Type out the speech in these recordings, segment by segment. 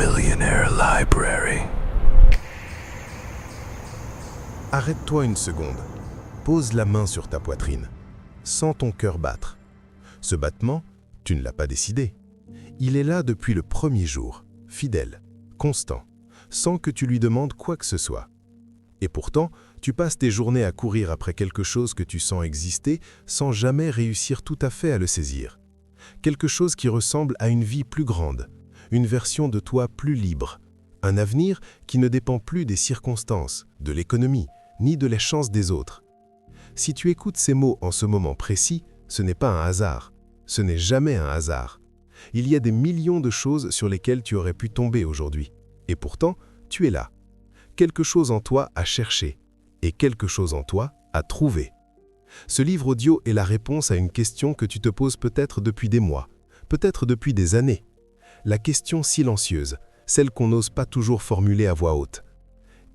Millionaire Library. Arrête-toi une seconde. Pose la main sur ta poitrine. Sens ton cœur battre. Ce battement, tu ne l'as pas décidé. Il est là depuis le premier jour, fidèle, constant, sans que tu lui demandes quoi que ce soit. Et pourtant, tu passes tes journées à courir après quelque chose que tu sens exister sans jamais réussir tout à fait à le saisir. Quelque chose qui ressemble à une vie plus grande, une version de toi plus libre, un avenir qui ne dépend plus des circonstances, de l'économie, ni de les chances des autres. Si tu écoutes ces mots en ce moment précis, ce n'est pas un hasard. Ce n'est jamais un hasard. Il y a des millions de choses sur lesquelles tu aurais pu tomber aujourd'hui. Et pourtant, tu es là. Quelque chose en toi à chercher et quelque chose en toi à trouver. Ce livre audio est la réponse à une question que tu te poses peut-être depuis des mois, peut-être depuis des années. La question silencieuse, celle qu'on n'ose pas toujours formuler à voix haute.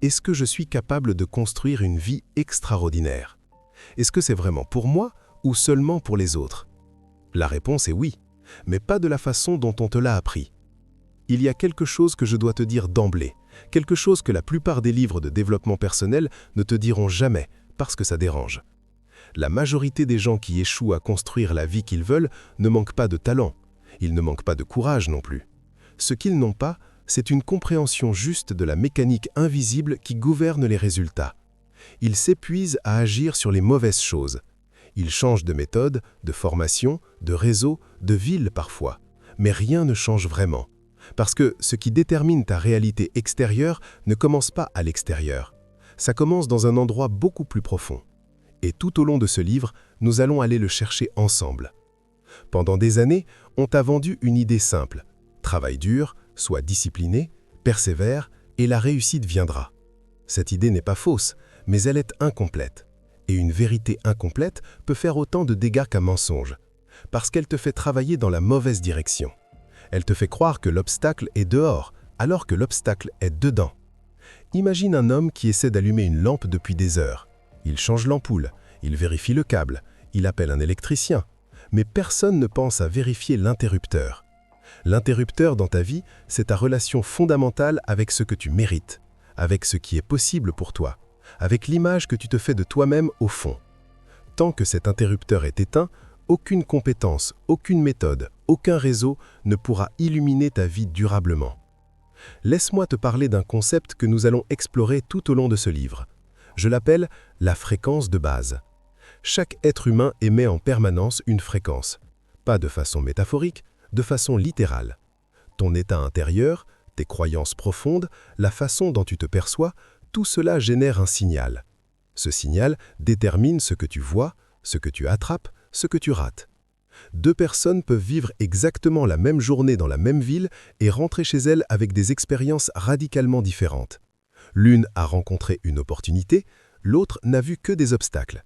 Est-ce que je suis capable de construire une vie extraordinaire? Est-ce que c'est vraiment pour moi ou seulement pour les autres? La réponse est oui, mais pas de la façon dont on te l'a appris. Il y a quelque chose que je dois te dire d'emblée, quelque chose que la plupart des livres de développement personnel ne te diront jamais, parce que ça dérange. La majorité des gens qui échouent à construire la vie qu'ils veulent ne manquent pas de talent. Ils ne manquent pas de courage non plus. Ce qu'ils n'ont pas, c'est une compréhension juste de la mécanique invisible qui gouverne les résultats. Ils s'épuisent à agir sur les mauvaises choses. Ils changent de méthode, de formation, de réseau, de ville parfois. Mais rien ne change vraiment. Parce que ce qui détermine ta réalité extérieure ne commence pas à l'extérieur. Ça commence dans un endroit beaucoup plus profond. Et tout au long de ce livre, nous allons aller le chercher ensemble. Pendant des années, on t'a vendu une idée simple. Travaille dur, sois discipliné, persévère, et la réussite viendra. Cette idée n'est pas fausse, mais elle est incomplète. Et une vérité incomplète peut faire autant de dégâts qu'un mensonge, parce qu'elle te fait travailler dans la mauvaise direction. Elle te fait croire que l'obstacle est dehors, alors que l'obstacle est dedans. Imagine un homme qui essaie d'allumer une lampe depuis des heures. Il change l'ampoule, il vérifie le câble, il appelle un électricien. Mais personne ne pense à vérifier l'interrupteur. L'interrupteur dans ta vie, c'est ta relation fondamentale avec ce que tu mérites, avec ce qui est possible pour toi, avec l'image que tu te fais de toi-même au fond. Tant que cet interrupteur est éteint, aucune compétence, aucune méthode, aucun réseau ne pourra illuminer ta vie durablement. Laisse-moi te parler d'un concept que nous allons explorer tout au long de ce livre. Je l'appelle la fréquence de base. Chaque être humain émet en permanence une fréquence. Pas de façon métaphorique, de façon littérale. Ton état intérieur, tes croyances profondes, la façon dont tu te perçois, tout cela génère un signal. Ce signal détermine ce que tu vois, ce que tu attrapes, ce que tu rates. Deux personnes peuvent vivre exactement la même journée dans la même ville et rentrer chez elles avec des expériences radicalement différentes. L'une a rencontré une opportunité, l'autre n'a vu que des obstacles.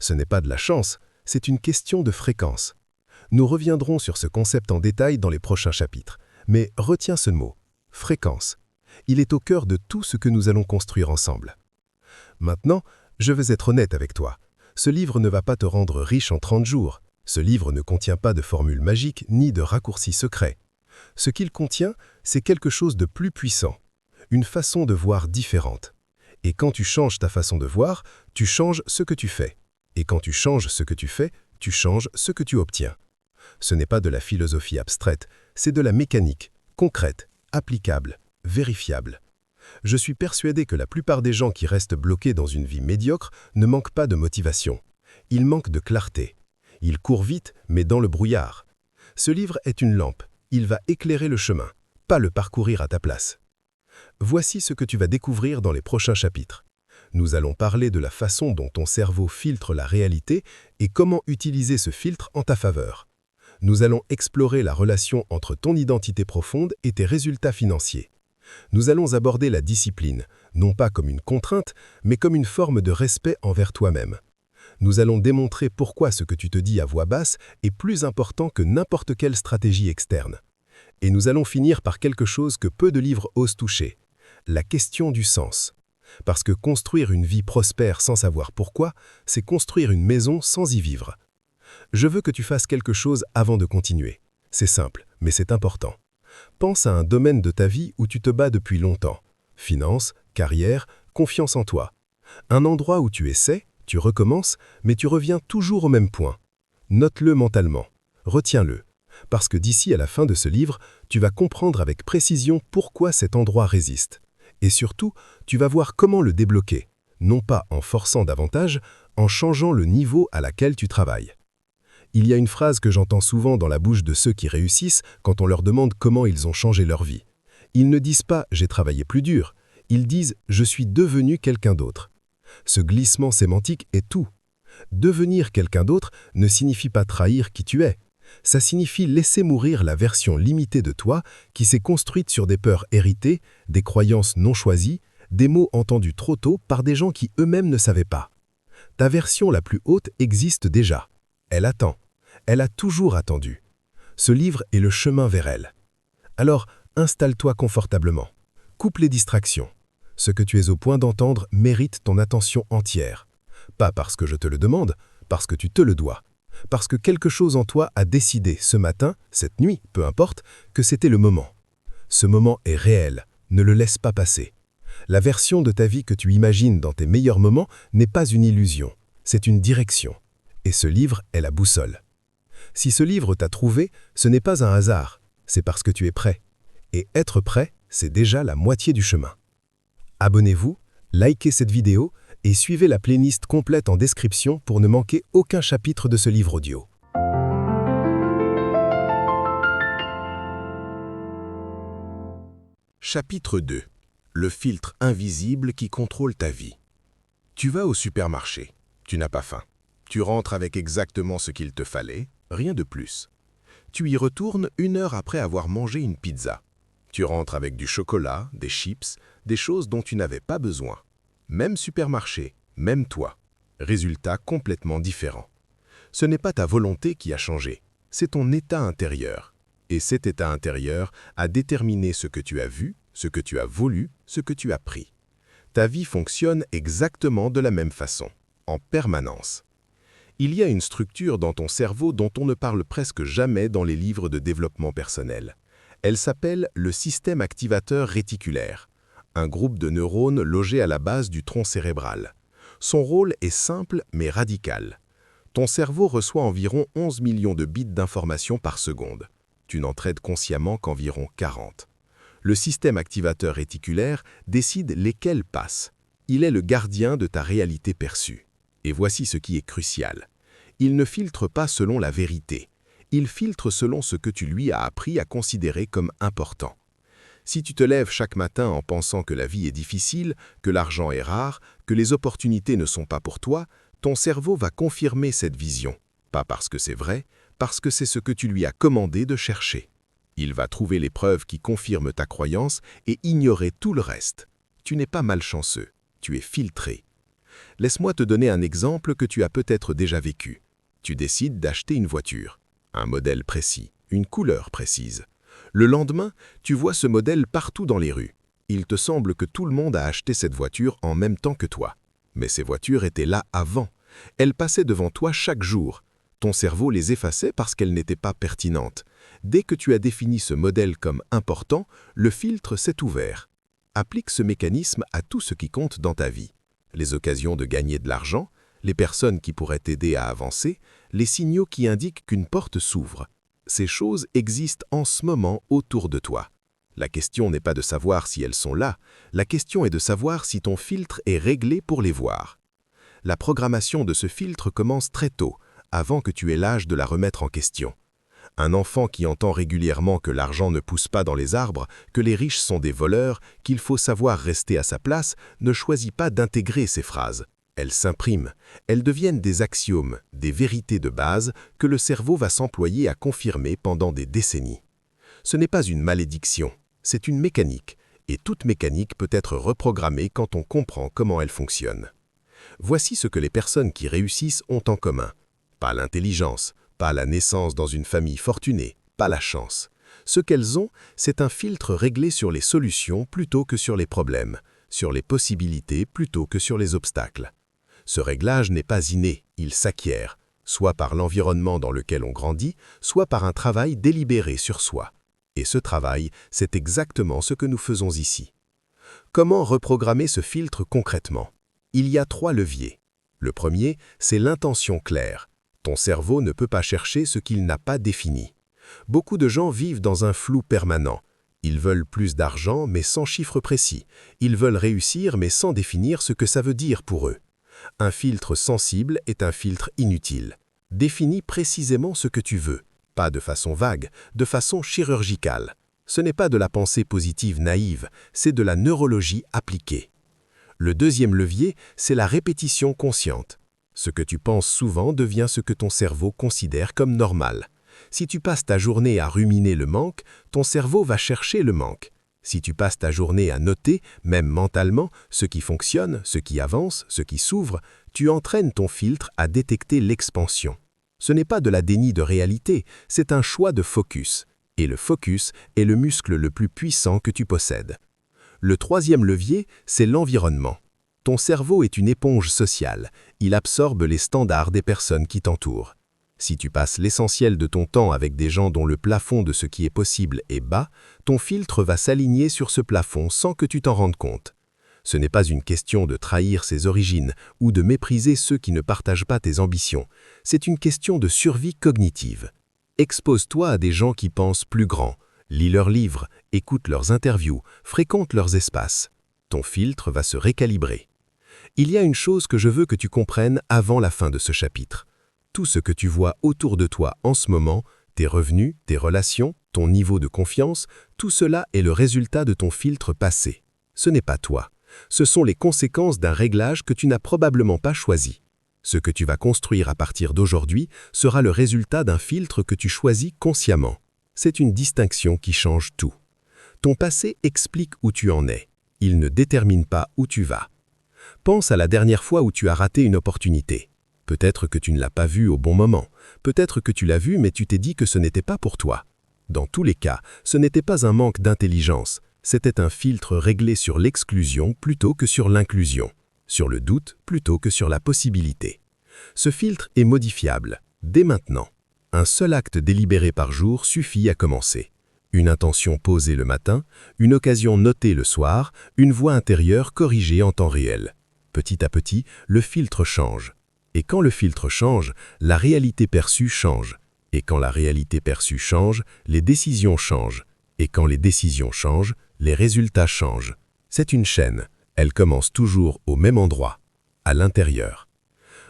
Ce n'est pas de la chance, c'est une question de fréquence. Nous reviendrons sur ce concept en détail dans les prochains chapitres, mais retiens ce mot, fréquence. Il est au cœur de tout ce que nous allons construire ensemble. Maintenant, je veux être honnête avec toi. Ce livre ne va pas te rendre riche en 30 jours. Ce livre ne contient pas de formule magique ni de raccourcis secrets. Ce qu'il contient, c'est quelque chose de plus puissant, une façon de voir différente. Et quand tu changes ta façon de voir, tu changes ce que tu fais. Et quand tu changes ce que tu fais, tu changes ce que tu obtiens. Ce n'est pas de la philosophie abstraite, c'est de la mécanique, concrète, applicable, vérifiable. Je suis persuadé que la plupart des gens qui restent bloqués dans une vie médiocre ne manquent pas de motivation. Ils manquent de clarté. Ils courent vite, mais dans le brouillard. Ce livre est une lampe. Il va éclairer le chemin, pas le parcourir à ta place. Voici ce que tu vas découvrir dans les prochains chapitres. Nous allons parler de la façon dont ton cerveau filtre la réalité et comment utiliser ce filtre en ta faveur. Nous allons explorer la relation entre ton identité profonde et tes résultats financiers. Nous allons aborder la discipline, non pas comme une contrainte, mais comme une forme de respect envers toi-même. Nous allons démontrer pourquoi ce que tu te dis à voix basse est plus important que n'importe quelle stratégie externe. Et nous allons finir par quelque chose que peu de livres osent toucher, la question du sens. Parce que construire une vie prospère sans savoir pourquoi, c'est construire une maison sans y vivre. Je veux que tu fasses quelque chose avant de continuer. C'est simple, mais c'est important. Pense à un domaine de ta vie où tu te bats depuis longtemps. Finances, carrière, confiance en toi. Un endroit où tu essaies, tu recommences, mais tu reviens toujours au même point. Note-le mentalement. Retiens-le. Parce que d'ici à la fin de ce livre, tu vas comprendre avec précision pourquoi cet endroit résiste. Et surtout, tu vas voir comment le débloquer, non pas en forçant davantage, en changeant le niveau à laquelle tu travailles. Il y a une phrase que j'entends souvent dans la bouche de ceux qui réussissent quand on leur demande comment ils ont changé leur vie. Ils ne disent pas « j'ai travaillé plus dur », ils disent « je suis devenu quelqu'un d'autre ». Ce glissement sémantique est tout. Devenir quelqu'un d'autre ne signifie pas trahir qui tu es. Ça signifie laisser mourir la version limitée de toi qui s'est construite sur des peurs héritées, des croyances non choisies, des mots entendus trop tôt par des gens qui eux-mêmes ne savaient pas. Ta version la plus haute existe déjà. Elle attend. Elle a toujours attendu. Ce livre est le chemin vers elle. Alors, installe-toi confortablement. Coupe les distractions. Ce que tu es au point d'entendre mérite ton attention entière. Pas parce que je te le demande, parce que tu te le dois. Parce que quelque chose en toi a décidé ce matin, cette nuit, peu importe, que c'était le moment. Ce moment est réel, ne le laisse pas passer. La version de ta vie que tu imagines dans tes meilleurs moments n'est pas une illusion, c'est une direction. Et ce livre est la boussole. Si ce livre t'a trouvé, ce n'est pas un hasard, c'est parce que tu es prêt. Et être prêt, c'est déjà la moitié du chemin. Abonnez-vous, likez cette vidéo et suivez la playlist complète en description pour ne manquer aucun chapitre de ce livre audio. Chapitre 2. Le filtre invisible qui contrôle ta vie. Tu vas au supermarché. Tu n'as pas faim. Tu rentres avec exactement ce qu'il te fallait, rien de plus. Tu y retournes 1 heure après avoir mangé une pizza. Tu rentres avec du chocolat, des chips, des choses dont tu n'avais pas besoin. Même supermarché, même toi. Résultat complètement différent. Ce n'est pas ta volonté qui a changé, c'est ton état intérieur. Et cet état intérieur a déterminé ce que tu as vu, ce que tu as voulu, ce que tu as pris. Ta vie fonctionne exactement de la même façon, en permanence. Il y a une structure dans ton cerveau dont on ne parle presque jamais dans les livres de développement personnel. Elle s'appelle le système activateur réticulaire, un groupe de neurones logés à la base du tronc cérébral. Son rôle est simple mais radical. Ton cerveau reçoit environ 11 millions de bits d'informations par seconde. Tu n'en traites consciemment qu'environ 40. Le système activateur réticulaire décide lesquels passent. Il est le gardien de ta réalité perçue. Et voici ce qui est crucial. Il ne filtre pas selon la vérité. Il filtre selon ce que tu lui as appris à considérer comme important. Si tu te lèves chaque matin en pensant que la vie est difficile, que l'argent est rare, que les opportunités ne sont pas pour toi, ton cerveau va confirmer cette vision. Pas parce que c'est vrai, parce que c'est ce que tu lui as commandé de chercher. Il va trouver les preuves qui confirment ta croyance et ignorer tout le reste. Tu n'es pas malchanceux, tu es filtré. Laisse-moi te donner un exemple que tu as peut-être déjà vécu. Tu décides d'acheter une voiture, un modèle précis, une couleur précise. Le lendemain, tu vois ce modèle partout dans les rues. Il te semble que tout le monde a acheté cette voiture en même temps que toi. Mais ces voitures étaient là avant. Elles passaient devant toi chaque jour. Ton cerveau les effaçait parce qu'elles n'étaient pas pertinentes. Dès que tu as défini ce modèle comme important, le filtre s'est ouvert. Applique ce mécanisme à tout ce qui compte dans ta vie. Les occasions de gagner de l'argent, les personnes qui pourraient t'aider à avancer, les signaux qui indiquent qu'une porte s'ouvre. Ces choses existent en ce moment autour de toi. La question n'est pas de savoir si elles sont là, la question est de savoir si ton filtre est réglé pour les voir. La programmation de ce filtre commence très tôt, avant que tu aies l'âge de la remettre en question. Un enfant qui entend régulièrement que l'argent ne pousse pas dans les arbres, que les riches sont des voleurs, qu'il faut savoir rester à sa place, ne choisit pas d'intégrer ces phrases. Elles s'impriment, elles deviennent des axiomes, des vérités de base que le cerveau va s'employer à confirmer pendant des décennies. Ce n'est pas une malédiction, c'est une mécanique, et toute mécanique peut être reprogrammée quand on comprend comment elle fonctionne. Voici ce que les personnes qui réussissent ont en commun. Pas l'intelligence, pas la naissance dans une famille fortunée, pas la chance. Ce qu'elles ont, c'est un filtre réglé sur les solutions plutôt que sur les problèmes, sur les possibilités plutôt que sur les obstacles. Ce réglage n'est pas inné, il s'acquiert, soit par l'environnement dans lequel on grandit, soit par un travail délibéré sur soi. Et ce travail, c'est exactement ce que nous faisons ici. Comment reprogrammer ce filtre concrètement? Il y a 3 leviers. Le premier, c'est l'intention claire. Ton cerveau ne peut pas chercher ce qu'il n'a pas défini. Beaucoup de gens vivent dans un flou permanent. Ils veulent plus d'argent, mais sans chiffre précis. Ils veulent réussir, mais sans définir ce que ça veut dire pour eux. Un filtre sensible est un filtre inutile. Définis précisément ce que tu veux. Pas de façon vague, de façon chirurgicale. Ce n'est pas de la pensée positive naïve, c'est de la neurologie appliquée. Le deuxième levier, c'est la répétition consciente. Ce que tu penses souvent devient ce que ton cerveau considère comme normal. Si tu passes ta journée à ruminer le manque, ton cerveau va chercher le manque. Si tu passes ta journée à noter, même mentalement, ce qui fonctionne, ce qui avance, ce qui s'ouvre, tu entraînes ton filtre à détecter l'expansion. Ce n'est pas de la déni de réalité, c'est un choix de focus. Et le focus est le muscle le plus puissant que tu possèdes. Le troisième levier, c'est l'environnement. Ton cerveau est une éponge sociale. Il absorbe les standards des personnes qui t'entourent. Si tu passes l'essentiel de ton temps avec des gens dont le plafond de ce qui est possible est bas, ton filtre va s'aligner sur ce plafond sans que tu t'en rendes compte. Ce n'est pas une question de trahir ses origines ou de mépriser ceux qui ne partagent pas tes ambitions. C'est une question de survie cognitive. Expose-toi à des gens qui pensent plus grand. Lis leurs livres, écoute leurs interviews, fréquente leurs espaces. Ton filtre va se récalibrer. Il y a une chose que je veux que tu comprennes avant la fin de ce chapitre. Tout ce que tu vois autour de toi en ce moment, tes revenus, tes relations, ton niveau de confiance, tout cela est le résultat de ton filtre passé. Ce n'est pas toi. Ce sont les conséquences d'un réglage que tu n'as probablement pas choisi. Ce que tu vas construire à partir d'aujourd'hui sera le résultat d'un filtre que tu choisis consciemment. C'est une distinction qui change tout. Ton passé explique où tu en es. Il ne détermine pas où tu vas. Pense à la dernière fois où tu as raté une opportunité. Peut-être que tu ne l'as pas vue au bon moment. Peut-être que tu l'as vue mais tu t'es dit que ce n'était pas pour toi. Dans tous les cas, ce n'était pas un manque d'intelligence. C'était un filtre réglé sur l'exclusion plutôt que sur l'inclusion. Sur le doute plutôt que sur la possibilité. Ce filtre est modifiable, dès maintenant. Un seul acte délibéré par jour suffit à commencer. Une intention posée le matin, une occasion notée le soir, une voix intérieure corrigée en temps réel. Petit à petit, le filtre change. Et quand le filtre change, la réalité perçue change. Et quand la réalité perçue change, les décisions changent. Et quand les décisions changent, les résultats changent. C'est une chaîne. Elle commence toujours au même endroit, à l'intérieur.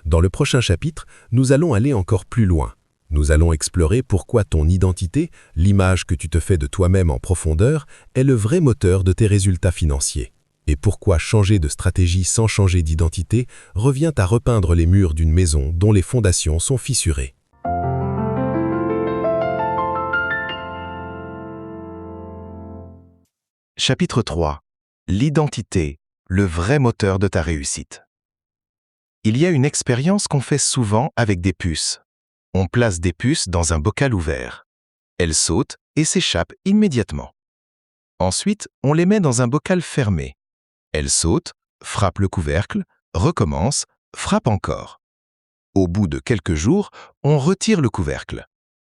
Dans le prochain chapitre, nous allons aller encore plus loin. Nous allons explorer pourquoi ton identité, l'image que tu te fais de toi-même en profondeur, est le vrai moteur de tes résultats financiers. Et pourquoi changer de stratégie sans changer d'identité revient à repeindre les murs d'une maison dont les fondations sont fissurées. Chapitre 3. L'identité, le vrai moteur de ta réussite. Il y a une expérience qu'on fait souvent avec des puces. On place des puces dans un bocal ouvert. Elles sautent et s'échappent immédiatement. Ensuite, on les met dans un bocal fermé. Elles sautent, frappent le couvercle, recommencent, frappent encore. Au bout de quelques jours, on retire le couvercle.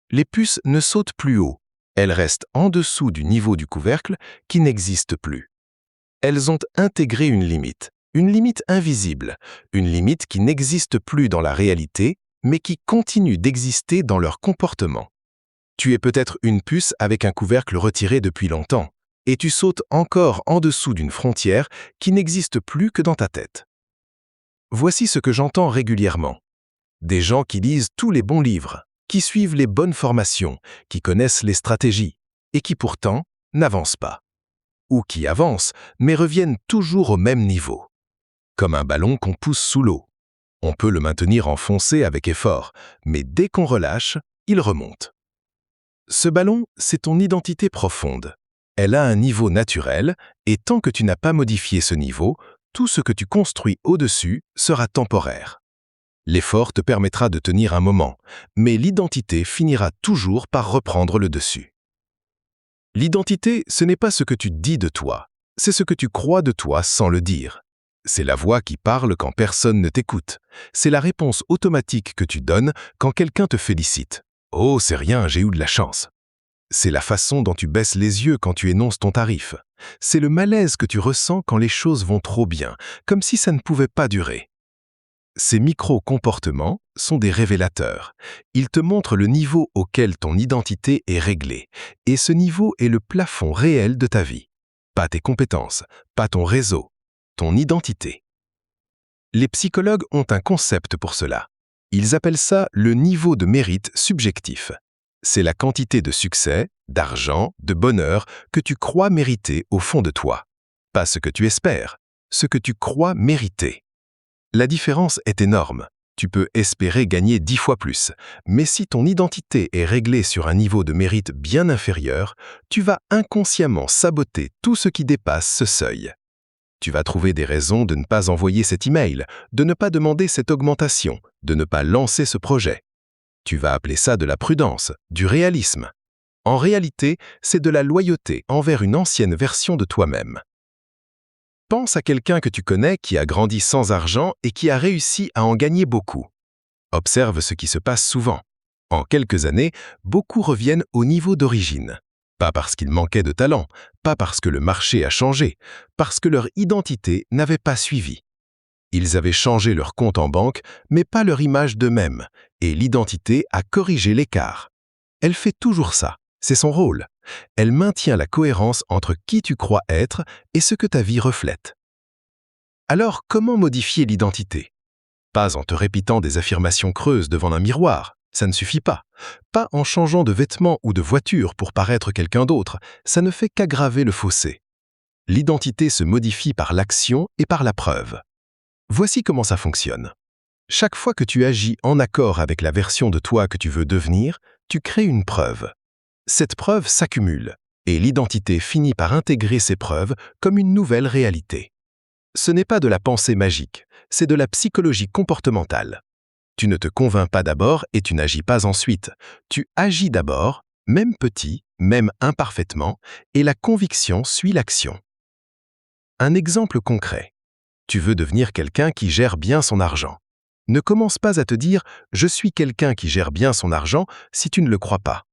Les puces ne sautent plus haut. Elles restent en dessous du niveau du couvercle qui n'existe plus. Elles ont intégré une limite invisible, une limite qui n'existe plus dans la réalité, mais qui continue d'exister dans leur comportement. Tu es peut-être une puce avec un couvercle retiré depuis longtemps, et tu sautes encore en dessous d'une frontière qui n'existe plus que dans ta tête. Voici ce que j'entends régulièrement. Des gens qui lisent tous les bons livres, qui suivent les bonnes formations, qui connaissent les stratégies, et qui pourtant n'avancent pas. Ou qui avancent, mais reviennent toujours au même niveau. Comme un ballon qu'on pousse sous l'eau. On peut le maintenir enfoncé avec effort, mais dès qu'on relâche, il remonte. Ce ballon, c'est ton identité profonde. Elle a un niveau naturel, et tant que tu n'as pas modifié ce niveau, tout ce que tu construis au-dessus sera temporaire. L'effort te permettra de tenir un moment, mais l'identité finira toujours par reprendre le dessus. L'identité, ce n'est pas ce que tu dis de toi, c'est ce que tu crois de toi sans le dire. C'est la voix qui parle quand personne ne t'écoute. C'est la réponse automatique que tu donnes quand quelqu'un te félicite. « Oh, c'est rien, j'ai eu de la chance ». C'est la façon dont tu baisses les yeux quand tu énonces ton tarif. C'est le malaise que tu ressens quand les choses vont trop bien, comme si ça ne pouvait pas durer. Ces micro-comportements sont des révélateurs. Ils te montrent le niveau auquel ton identité est réglée, et ce niveau est le plafond réel de ta vie. Pas tes compétences, pas ton réseau, ton identité. Les psychologues ont un concept pour cela. Ils appellent ça le niveau de mérite subjectif. C'est la quantité de succès, d'argent, de bonheur que tu crois mériter au fond de toi. Pas ce que tu espères, ce que tu crois mériter. La différence est énorme. Tu peux espérer gagner 10 fois plus, mais si ton identité est réglée sur un niveau de mérite bien inférieur, tu vas inconsciemment saboter tout ce qui dépasse ce seuil. Tu vas trouver des raisons de ne pas envoyer cet email, de ne pas demander cette augmentation, de ne pas lancer ce projet. Tu vas appeler ça de la prudence, du réalisme. En réalité, c'est de la loyauté envers une ancienne version de toi-même. Pense à quelqu'un que tu connais qui a grandi sans argent et qui a réussi à en gagner beaucoup. Observe ce qui se passe souvent. En quelques années, beaucoup reviennent au niveau d'origine. Pas parce qu'ils manquaient de talent, pas parce que le marché a changé, parce que leur identité n'avait pas suivi. Ils avaient changé leur compte en banque, mais pas leur image d'eux-mêmes, et l'identité a corrigé l'écart. Elle fait toujours ça, c'est son rôle. Elle maintient la cohérence entre qui tu crois être et ce que ta vie reflète. Alors, comment modifier l'identité? Pas en te répétant des affirmations creuses devant un miroir, ça ne suffit pas. Pas en changeant de vêtements ou de voiture pour paraître quelqu'un d'autre, ça ne fait qu'aggraver le fossé. L'identité se modifie par l'action et par la preuve. Voici comment ça fonctionne. Chaque fois que tu agis en accord avec la version de toi que tu veux devenir, tu crées une preuve. Cette preuve s'accumule, et l'identité finit par intégrer ces preuves comme une nouvelle réalité. Ce n'est pas de la pensée magique, c'est de la psychologie comportementale. Tu ne te convaincs pas d'abord et tu n'agis pas ensuite. Tu agis d'abord, même petit, même imparfaitement, et la conviction suit l'action. Un exemple concret. Tu veux devenir quelqu'un qui gère bien son argent. Ne commence pas à te dire « je suis quelqu'un qui gère bien son argent » si tu ne le crois pas.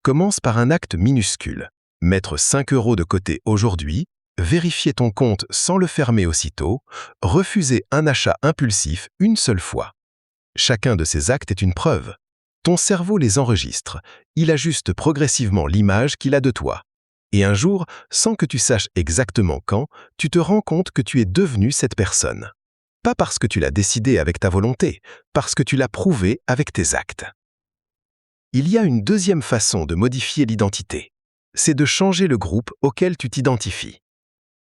Commence par un acte minuscule. Mettre 5 € de côté aujourd'hui, vérifier ton compte sans le fermer aussitôt, refuser un achat impulsif une seule fois. Chacun de ces actes est une preuve. Ton cerveau les enregistre. Il ajuste progressivement l'image qu'il a de toi. Et un jour, sans que tu saches exactement quand, tu te rends compte que tu es devenu cette personne. Pas parce que tu l'as décidé avec ta volonté, parce que tu l'as prouvé avec tes actes. Il y a une deuxième façon de modifier l'identité. C'est de changer le groupe auquel tu t'identifies.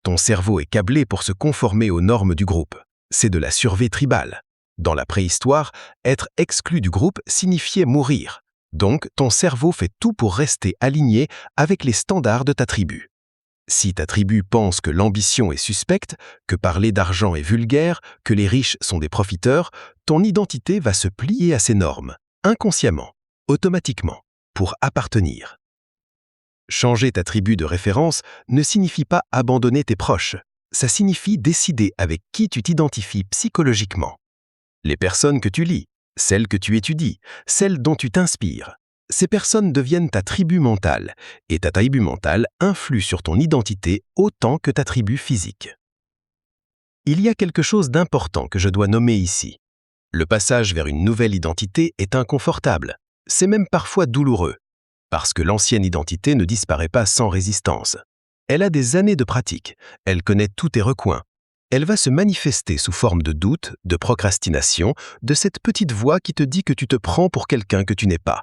Ton cerveau est câblé pour se conformer aux normes du groupe. C'est de la survie tribale. Dans la préhistoire, être exclu du groupe signifiait mourir. Donc, ton cerveau fait tout pour rester aligné avec les standards de ta tribu. Si ta tribu pense que l'ambition est suspecte, que parler d'argent est vulgaire, que les riches sont des profiteurs, ton identité va se plier à ces normes, inconsciemment, automatiquement, pour appartenir. Changer ta tribu de référence ne signifie pas abandonner tes proches. Ça signifie décider avec qui tu t'identifies psychologiquement. Les personnes que tu lis, celles que tu étudies, celles dont tu t'inspires, ces personnes deviennent ta tribu mentale, et ta tribu mentale influe sur ton identité autant que ta tribu physique. Il y a quelque chose d'important que je dois nommer ici. Le passage vers une nouvelle identité est inconfortable. C'est même parfois douloureux, parce que l'ancienne identité ne disparaît pas sans résistance. Elle a des années de pratique, elle connaît tous tes recoins. Elle va se manifester sous forme de doute, de procrastination, de cette petite voix qui te dit que tu te prends pour quelqu'un que tu n'es pas.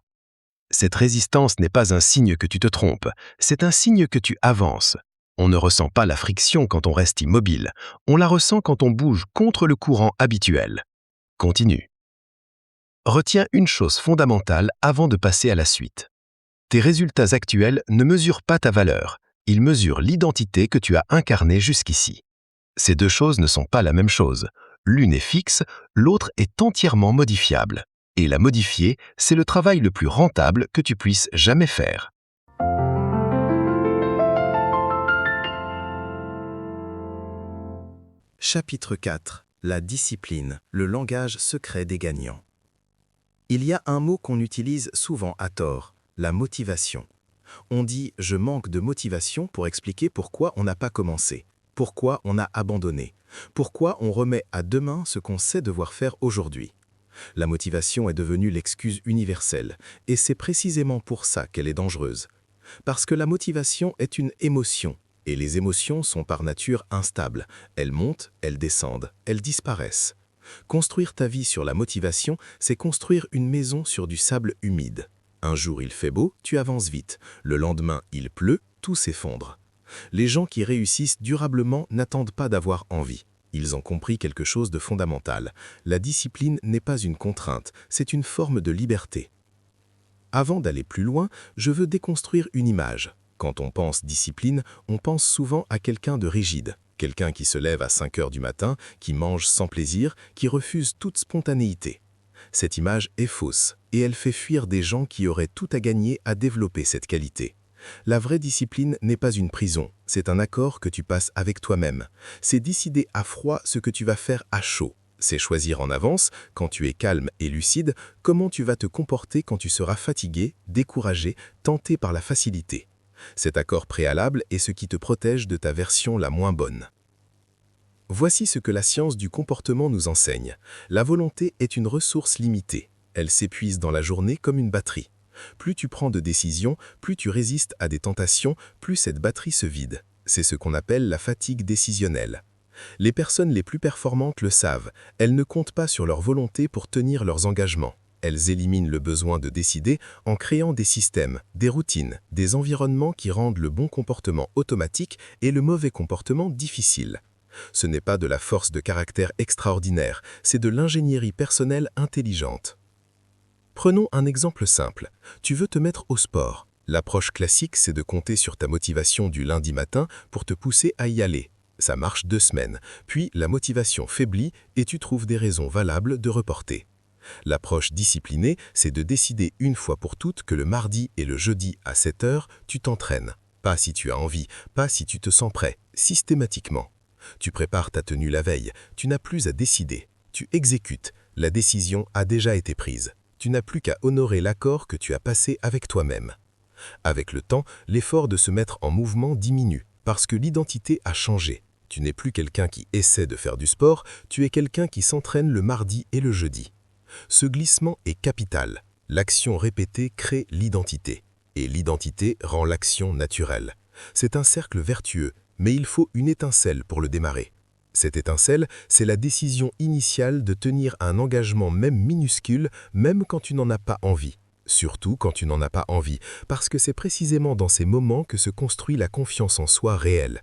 Cette résistance n'est pas un signe que tu te trompes, c'est un signe que tu avances. On ne ressent pas la friction quand on reste immobile, on la ressent quand on bouge contre le courant habituel. Continue. Retiens une chose fondamentale avant de passer à la suite. Tes résultats actuels ne mesurent pas ta valeur, ils mesurent l'identité que tu as incarnée jusqu'ici. Ces deux choses ne sont pas la même chose. L'une est fixe, l'autre est entièrement modifiable. Et la modifier, c'est le travail le plus rentable que tu puisses jamais faire. Chapitre 4. La discipline, le langage secret des gagnants. Il y a un mot qu'on utilise souvent à tort, la motivation. On dit « je manque de motivation » pour expliquer pourquoi on n'a pas commencé, pourquoi on a abandonné, pourquoi on remet à demain ce qu'on sait devoir faire aujourd'hui. La motivation est devenue l'excuse universelle, et c'est précisément pour ça qu'elle est dangereuse. Parce que la motivation est une émotion, et les émotions sont par nature instables. Elles montent, elles descendent, elles disparaissent. Construire ta vie sur la motivation, c'est construire une maison sur du sable humide. Un jour il fait beau, tu avances vite. Le lendemain il pleut, tout s'effondre. Les gens qui réussissent durablement n'attendent pas d'avoir envie. Ils ont compris quelque chose de fondamental. La discipline n'est pas une contrainte, c'est une forme de liberté. Avant d'aller plus loin, je veux déconstruire une image. Quand on pense discipline, on pense souvent à quelqu'un de rigide. Quelqu'un qui se lève à 5 heures du matin, qui mange sans plaisir, qui refuse toute spontanéité. Cette image est fausse, et elle fait fuir des gens qui auraient tout à gagner à développer cette qualité. La vraie discipline n'est pas une prison, c'est un accord que tu passes avec toi-même. C'est décider à froid ce que tu vas faire à chaud. C'est choisir en avance, quand tu es calme et lucide, comment tu vas te comporter quand tu seras fatigué, découragé, tenté par la facilité. Cet accord préalable est ce qui te protège de ta version la moins bonne. Voici ce que la science du comportement nous enseigne. La volonté est une ressource limitée. Elle s'épuise dans la journée comme une batterie. Plus tu prends de décisions, plus tu résistes à des tentations, plus cette batterie se vide. C'est ce qu'on appelle la fatigue décisionnelle. Les personnes les plus performantes le savent. Elles ne comptent pas sur leur volonté pour tenir leurs engagements. Elles éliminent le besoin de décider en créant des systèmes, des routines, des environnements qui rendent le bon comportement automatique et le mauvais comportement difficile. Ce n'est pas de la force de caractère extraordinaire, c'est de l'ingénierie personnelle intelligente. Prenons un exemple simple. Tu veux te mettre au sport. L'approche classique, c'est de compter sur ta motivation du lundi matin pour te pousser à y aller. Ça marche 2 semaines, puis la motivation faiblit et tu trouves des raisons valables de reporter. L'approche disciplinée, c'est de décider une fois pour toutes que le mardi et le jeudi à 7 heures, tu t'entraînes. Pas si tu as envie, pas si tu te sens prêt, systématiquement. Tu prépares ta tenue la veille, tu n'as plus à décider. Tu exécutes, la décision a déjà été prise. Tu n'as plus qu'à honorer l'accord que tu as passé avec toi-même. Avec le temps, l'effort de se mettre en mouvement diminue, parce que l'identité a changé. Tu n'es plus quelqu'un qui essaie de faire du sport, tu es quelqu'un qui s'entraîne le mardi et le jeudi. Ce glissement est capital. L'action répétée crée l'identité, et l'identité rend l'action naturelle. C'est un cercle vertueux, mais il faut une étincelle pour le démarrer. Cette étincelle, c'est la décision initiale de tenir un engagement même minuscule, même quand tu n'en as pas envie. Surtout quand tu n'en as pas envie, parce que c'est précisément dans ces moments que se construit la confiance en soi réelle.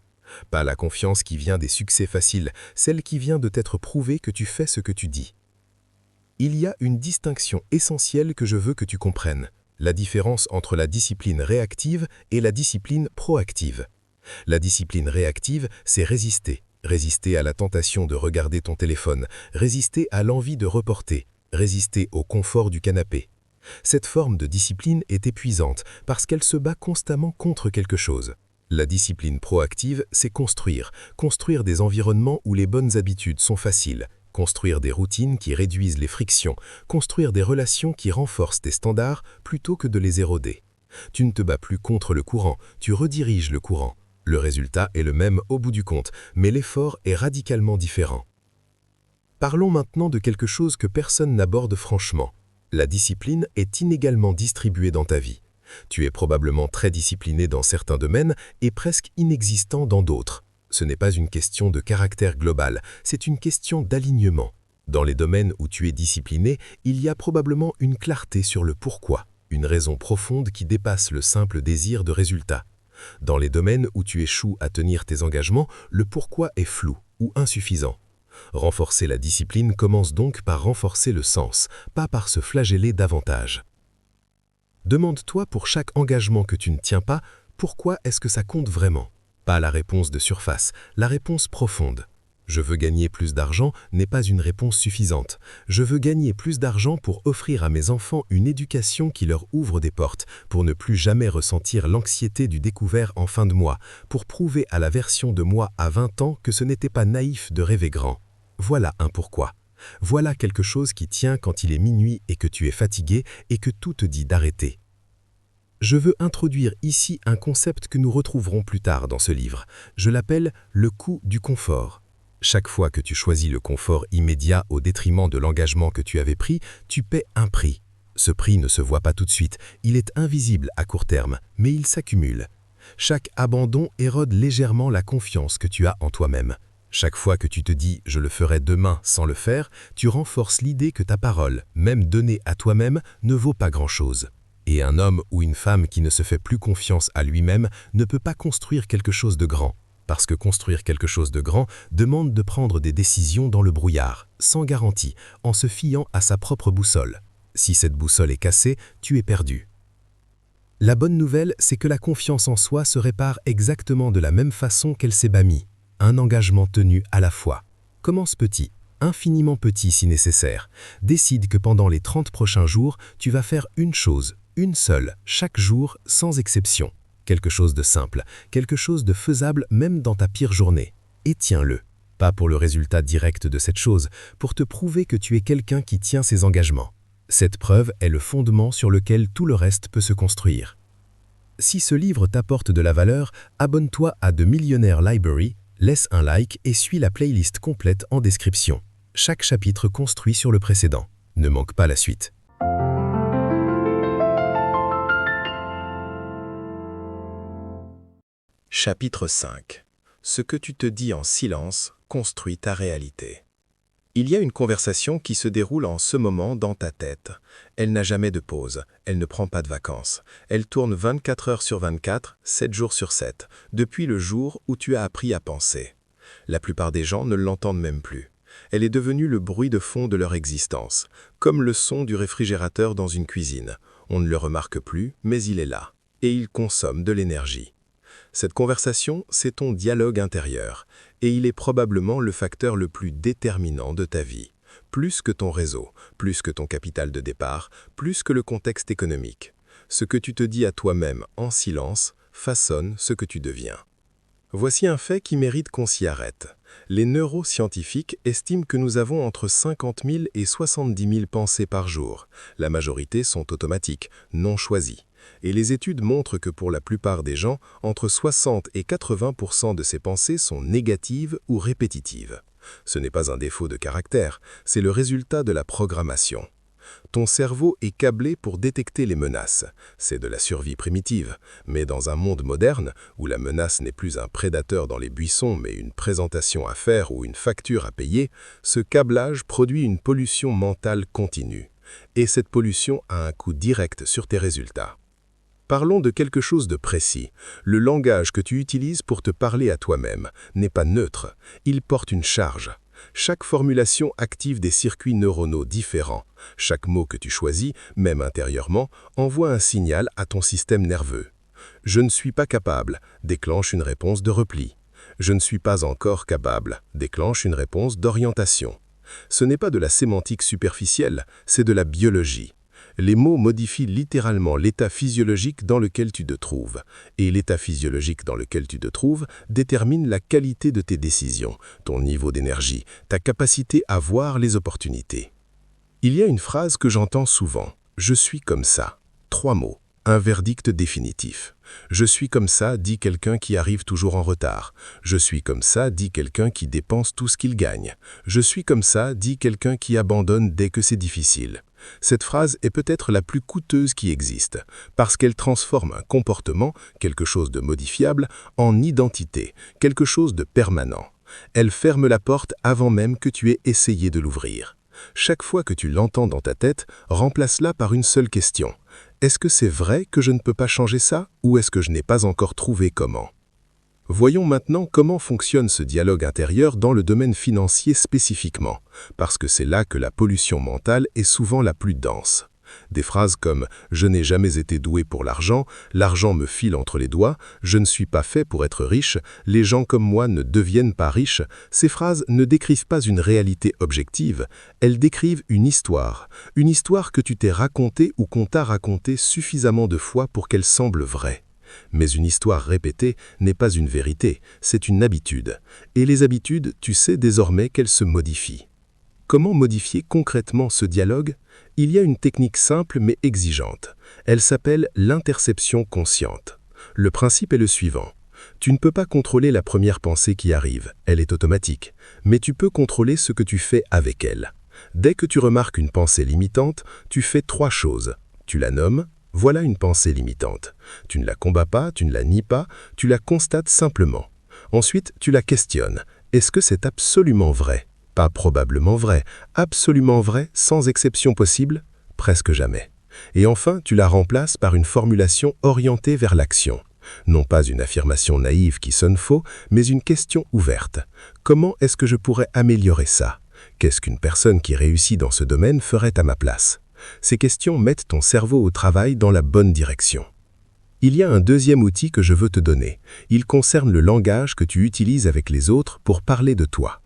Pas la confiance qui vient des succès faciles, celle qui vient de t'être prouvé que tu fais ce que tu dis. Il y a une distinction essentielle que je veux que tu comprennes, la différence entre la discipline réactive et la discipline proactive. La discipline réactive, c'est résister. Résister à la tentation de regarder ton téléphone, résister à l'envie de reporter, résister au confort du canapé. Cette forme de discipline est épuisante parce qu'elle se bat constamment contre quelque chose. La discipline proactive, c'est construire des environnements où les bonnes habitudes sont faciles, construire des routines qui réduisent les frictions, construire des relations qui renforcent tes standards plutôt que de les éroder. Tu ne te bats plus contre le courant, tu rediriges le courant. Le résultat est le même au bout du compte, mais l'effort est radicalement différent. Parlons maintenant de quelque chose que personne n'aborde franchement. La discipline est inégalement distribuée dans ta vie. Tu es probablement très discipliné dans certains domaines et presque inexistant dans d'autres. Ce n'est pas une question de caractère global, c'est une question d'alignement. Dans les domaines où tu es discipliné, il y a probablement une clarté sur le pourquoi, une raison profonde qui dépasse le simple désir de résultat. Dans les domaines où tu échoues à tenir tes engagements, le pourquoi est flou ou insuffisant. Renforcer la discipline commence donc par renforcer le sens, pas par se flageller davantage. Demande-toi pour chaque engagement que tu ne tiens pas, pourquoi est-ce que ça compte vraiment? Pas la réponse de surface, la réponse profonde. Je veux gagner plus d'argent n'est pas une réponse suffisante. Je veux gagner plus d'argent pour offrir à mes enfants une éducation qui leur ouvre des portes, pour ne plus jamais ressentir l'anxiété du découvert en fin de mois, pour prouver à la version de moi à 20 ans que ce n'était pas naïf de rêver grand. Voilà un pourquoi. Voilà quelque chose qui tient quand il est minuit et que tu es fatigué et que tout te dit d'arrêter. Je veux introduire ici un concept que nous retrouverons plus tard dans ce livre. Je l'appelle le coût du confort. Chaque fois que tu choisis le confort immédiat au détriment de l'engagement que tu avais pris, tu paies un prix. Ce prix ne se voit pas tout de suite, il est invisible à court terme, mais il s'accumule. Chaque abandon érode légèrement la confiance que tu as en toi-même. Chaque fois que tu te dis « je le ferai demain » sans le faire, tu renforces l'idée que ta parole, même donnée à toi-même, ne vaut pas grand-chose. Et un homme ou une femme qui ne se fait plus confiance à lui-même ne peut pas construire quelque chose de grand. Parce que construire quelque chose de grand demande de prendre des décisions dans le brouillard, sans garantie, en se fiant à sa propre boussole. Si cette boussole est cassée, tu es perdu. La bonne nouvelle, c'est que la confiance en soi se répare exactement de la même façon qu'elle s'est bâmie. Un engagement tenu à la fois. Commence petit, infiniment petit si nécessaire. Décide que pendant les 30 prochains jours, tu vas faire une chose, une seule, chaque jour, sans exception. Quelque chose de simple, quelque chose de faisable même dans ta pire journée. Et tiens-le. Pas pour le résultat direct de cette chose, pour te prouver que tu es quelqu'un qui tient ses engagements. Cette preuve est le fondement sur lequel tout le reste peut se construire. Si ce livre t'apporte de la valeur, abonne-toi à The Millionaire Library, laisse un like et suis la playlist complète en description. Chaque chapitre construit sur le précédent. Ne manque pas la suite. Chapitre 5. Ce que tu te dis en silence construit ta réalité. Il y a une conversation qui se déroule en ce moment dans ta tête. Elle n'a jamais de pause, elle ne prend pas de vacances. Elle tourne 24 heures sur 24, 7 jours sur 7, depuis le jour où tu as appris à penser. La plupart des gens ne l'entendent même plus. Elle est devenue le bruit de fond de leur existence, comme le son du réfrigérateur dans une cuisine. On ne le remarque plus, mais il est là, et il consomme de l'énergie. Cette conversation, c'est ton dialogue intérieur, et il est probablement le facteur le plus déterminant de ta vie. Plus que ton réseau, plus que ton capital de départ, plus que le contexte économique. Ce que tu te dis à toi-même en silence façonne ce que tu deviens. Voici un fait qui mérite qu'on s'y arrête. Les neuroscientifiques estiment que nous avons entre 50 000 et 70 000 pensées par jour. La majorité sont automatiques, non choisies. Et les études montrent que pour la plupart des gens, entre 60 et 80% de ces pensées sont négatives ou répétitives. Ce n'est pas un défaut de caractère, c'est le résultat de la programmation. Ton cerveau est câblé pour détecter les menaces. C'est de la survie primitive. Mais dans un monde moderne, où la menace n'est plus un prédateur dans les buissons, mais une présentation à faire ou une facture à payer, ce câblage produit une pollution mentale continue. Et cette pollution a un coût direct sur tes résultats. Parlons de quelque chose de précis. Le langage que tu utilises pour te parler à toi-même n'est pas neutre, il porte une charge. Chaque formulation active des circuits neuronaux différents. Chaque mot que tu choisis, même intérieurement, envoie un signal à ton système nerveux. « Je ne suis pas capable » déclenche une réponse de repli. « Je ne suis pas encore capable » déclenche une réponse d'orientation. Ce n'est pas de la sémantique superficielle, c'est de la biologie. Les mots modifient littéralement l'état physiologique dans lequel tu te trouves. Et l'état physiologique dans lequel tu te trouves détermine la qualité de tes décisions, ton niveau d'énergie, ta capacité à voir les opportunités. Il y a une phrase que j'entends souvent. « Je suis comme ça ». 3 mots. Un verdict définitif. « Je suis comme ça » dit quelqu'un qui arrive toujours en retard. « Je suis comme ça » dit quelqu'un qui dépense tout ce qu'il gagne. « Je suis comme ça » dit quelqu'un qui abandonne dès que c'est difficile. Cette phrase est peut-être la plus coûteuse qui existe, parce qu'elle transforme un comportement, quelque chose de modifiable, en identité, quelque chose de permanent. Elle ferme la porte avant même que tu aies essayé de l'ouvrir. Chaque fois que tu l'entends dans ta tête, remplace-la par une seule question. Est-ce que c'est vrai que je ne peux pas changer ça, ou est-ce que je n'ai pas encore trouvé comment ? Voyons maintenant comment fonctionne ce dialogue intérieur dans le domaine financier spécifiquement, parce que c'est là que la pollution mentale est souvent la plus dense. Des phrases comme « je n'ai jamais été doué pour l'argent »,« l'argent me file entre les doigts »,« je ne suis pas fait pour être riche »,« les gens comme moi ne deviennent pas riches », ces phrases ne décrivent pas une réalité objective, elles décrivent une histoire que tu t'es racontée ou qu'on t'a racontée suffisamment de fois pour qu'elle semble vraie. Mais une histoire répétée n'est pas une vérité, c'est une habitude. Et les habitudes, tu sais désormais qu'elles se modifient. Comment modifier concrètement ce dialogue? Il y a une technique simple mais exigeante. Elle s'appelle l'interception consciente. Le principe est le suivant. Tu ne peux pas contrôler la première pensée qui arrive, elle est automatique, mais tu peux contrôler ce que tu fais avec elle. Dès que tu remarques une pensée limitante, tu fais 3 choses. Tu la nommes, voilà une pensée limitante. Tu ne la combats pas, tu ne la nies pas, tu la constates simplement. Ensuite, tu la questionnes. Est-ce que c'est absolument vrai? Pas probablement vrai, absolument vrai, sans exception possible? Presque jamais. Et enfin, tu la remplaces par une formulation orientée vers l'action. Non pas une affirmation naïve qui sonne faux, mais une question ouverte. Comment est-ce que je pourrais améliorer ça? Qu'est-ce qu'une personne qui réussit dans ce domaine ferait à ma place? Ces questions mettent ton cerveau au travail dans la bonne direction. Il y a un deuxième outil que je veux te donner. Il concerne le langage que tu utilises avec les autres pour parler de toi.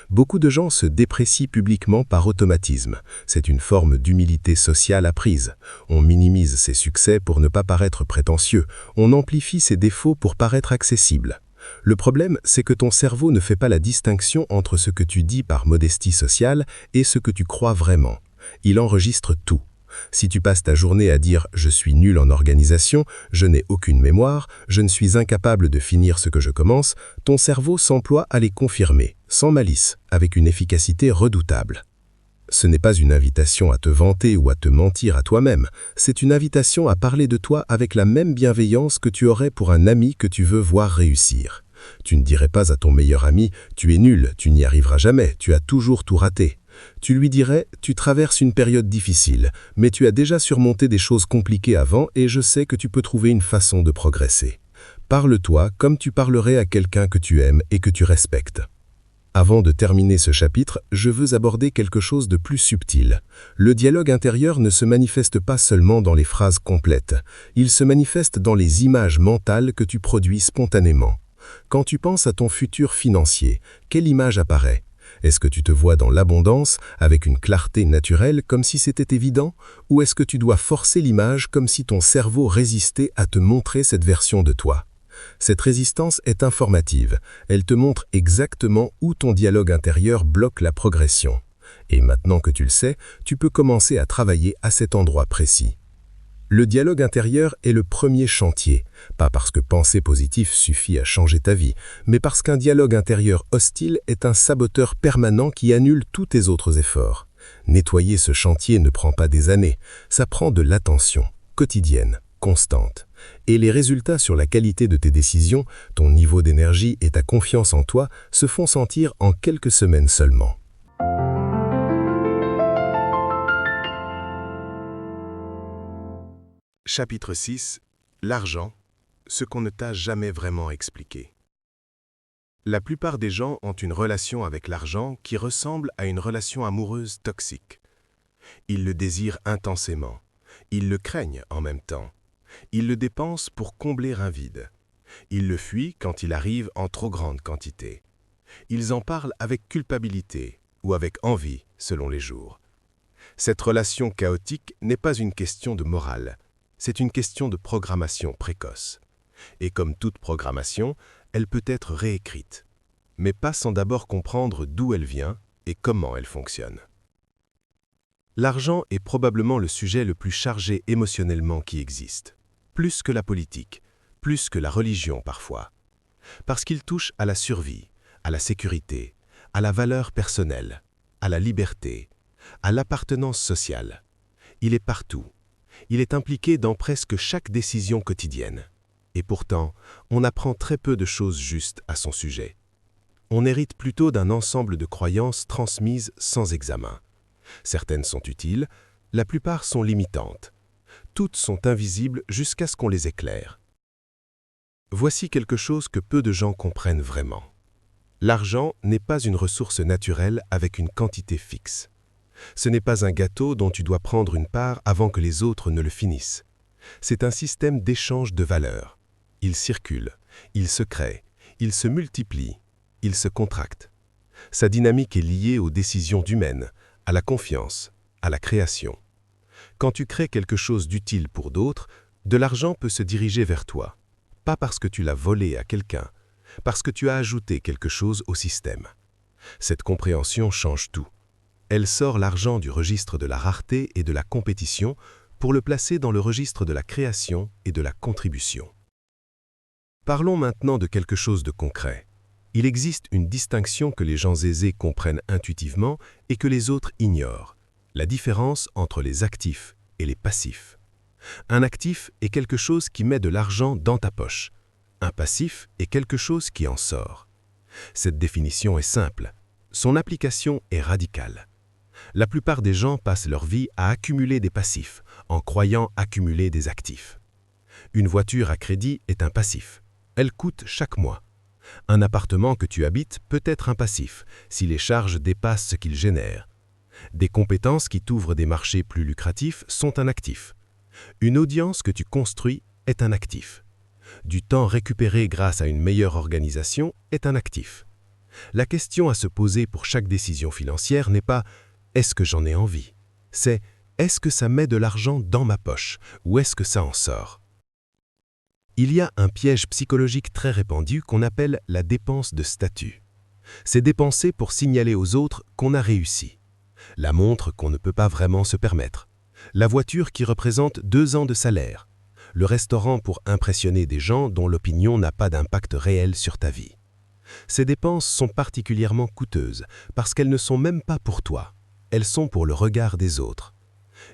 Beaucoup de gens se déprécient publiquement par automatisme. C'est une forme d'humilité sociale apprise. On minimise ses succès pour ne pas paraître prétentieux. On amplifie ses défauts pour paraître accessible. Le problème, c'est que ton cerveau ne fait pas la distinction entre ce que tu dis par modestie sociale et ce que tu crois vraiment. Il enregistre tout. Si tu passes ta journée à dire « je suis nul en organisation, je n'ai aucune mémoire, je ne suis incapable de finir ce que je commence », ton cerveau s'emploie à les confirmer, sans malice, avec une efficacité redoutable. Ce n'est pas une invitation à te vanter ou à te mentir à toi-même, c'est une invitation à parler de toi avec la même bienveillance que tu aurais pour un ami que tu veux voir réussir. Tu ne dirais pas à ton meilleur ami « tu es nul, tu n'y arriveras jamais, tu as toujours tout raté ». Tu lui dirais « tu traverses une période difficile, mais tu as déjà surmonté des choses compliquées avant et je sais que tu peux trouver une façon de progresser. Parle-toi comme tu parlerais à quelqu'un que tu aimes et que tu respectes. » Avant de terminer ce chapitre, je veux aborder quelque chose de plus subtil. Le dialogue intérieur ne se manifeste pas seulement dans les phrases complètes, il se manifeste dans les images mentales que tu produis spontanément. Quand tu penses à ton futur financier, quelle image apparaît? Est-ce que tu te vois dans l'abondance, avec une clarté naturelle comme si c'était évident, ou est-ce que tu dois forcer l'image comme si ton cerveau résistait à te montrer cette version de toi? Cette résistance est informative, elle te montre exactement où ton dialogue intérieur bloque la progression. Et maintenant que tu le sais, tu peux commencer à travailler à cet endroit précis. Le dialogue intérieur est le premier chantier, pas parce que penser positif suffit à changer ta vie, mais parce qu'un dialogue intérieur hostile est un saboteur permanent qui annule tous tes autres efforts. Nettoyer ce chantier ne prend pas des années, ça prend de l'attention, quotidienne, constante. Et les résultats sur la qualité de tes décisions, ton niveau d'énergie et ta confiance en toi se font sentir en quelques semaines seulement. Chapitre 6. L'argent, ce qu'on ne t'a jamais vraiment expliqué. La plupart des gens ont une relation avec l'argent qui ressemble à une relation amoureuse toxique. Ils le désirent intensément, ils le craignent en même temps. Ils le dépensent pour combler un vide. Ils le fuient quand il arrive en trop grande quantité. Ils en parlent avec culpabilité ou avec envie, selon les jours. Cette relation chaotique n'est pas une question de morale, c'est une question de programmation précoce. Et comme toute programmation, elle peut être réécrite, mais pas sans d'abord comprendre d'où elle vient et comment elle fonctionne. L'argent est probablement le sujet le plus chargé émotionnellement qui existe. Plus que la politique, plus que la religion parfois. Parce qu'il touche à la survie, à la sécurité, à la valeur personnelle, à la liberté, à l'appartenance sociale. Il est partout. Il est impliqué dans presque chaque décision quotidienne. Et pourtant, on apprend très peu de choses justes à son sujet. On hérite plutôt d'un ensemble de croyances transmises sans examen. Certaines sont utiles, la plupart sont limitantes. Toutes sont invisibles jusqu'à ce qu'on les éclaire. Voici quelque chose que peu de gens comprennent vraiment. L'argent n'est pas une ressource naturelle avec une quantité fixe. Ce n'est pas un gâteau dont tu dois prendre une part avant que les autres ne le finissent. C'est un système d'échange de valeurs. Il circule, il se crée, il se multiplie, il se contracte. Sa dynamique est liée aux décisions humaines, à la confiance, à la création. Quand tu crées quelque chose d'utile pour d'autres, de l'argent peut se diriger vers toi. Pas parce que tu l'as volé à quelqu'un, parce que tu as ajouté quelque chose au système. Cette compréhension change tout. Elle sort l'argent du registre de la rareté et de la compétition pour le placer dans le registre de la création et de la contribution. Parlons maintenant de quelque chose de concret. Il existe une distinction que les gens aisés comprennent intuitivement et que les autres ignorent, la différence entre les actifs et les passifs. Un actif est quelque chose qui met de l'argent dans ta poche. Un passif est quelque chose qui en sort. Cette définition est simple. Son application est radicale. La plupart des gens passent leur vie à accumuler des passifs, en croyant accumuler des actifs. Une voiture à crédit est un passif. Elle coûte chaque mois. Un appartement que tu habites peut être un passif, si les charges dépassent ce qu'il génère. Des compétences qui t'ouvrent des marchés plus lucratifs sont un actif. Une audience que tu construis est un actif. Du temps récupéré grâce à une meilleure organisation est un actif. La question à se poser pour chaque décision financière n'est pas « est-ce que j'en ai envie ?», c'est « est-ce que ça met de l'argent dans ma poche ou est-ce que ça en sort ?» Il y a un piège psychologique très répandu qu'on appelle la dépense de statut. C'est dépenser pour signaler aux autres qu'on a réussi. La montre qu'on ne peut pas vraiment se permettre. La voiture qui représente 2 ans de salaire. Le restaurant pour impressionner des gens dont l'opinion n'a pas d'impact réel sur ta vie. Ces dépenses sont particulièrement coûteuses parce qu'elles ne sont même pas pour toi. Elles sont pour le regard des autres.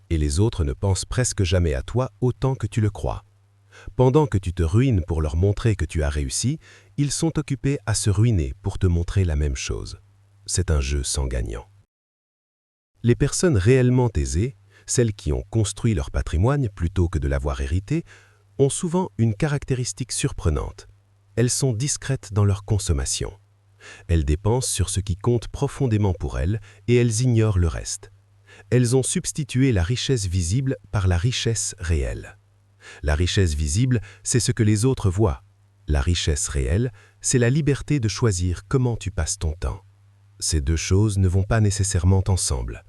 Et les autres ne pensent presque jamais à toi autant que tu le crois. Pendant que tu te ruines pour leur montrer que tu as réussi, ils sont occupés à se ruiner pour te montrer la même chose. C'est un jeu sans gagnant. Les personnes réellement aisées, celles qui ont construit leur patrimoine plutôt que de l'avoir hérité, ont souvent une caractéristique surprenante. Elles sont discrètes dans leur consommation. Elles dépensent sur ce qui compte profondément pour elles et elles ignorent le reste. Elles ont substitué la richesse visible par la richesse réelle. La richesse visible, c'est ce que les autres voient. La richesse réelle, c'est la liberté de choisir comment tu passes ton temps. Ces 2 choses ne vont pas nécessairement ensemble.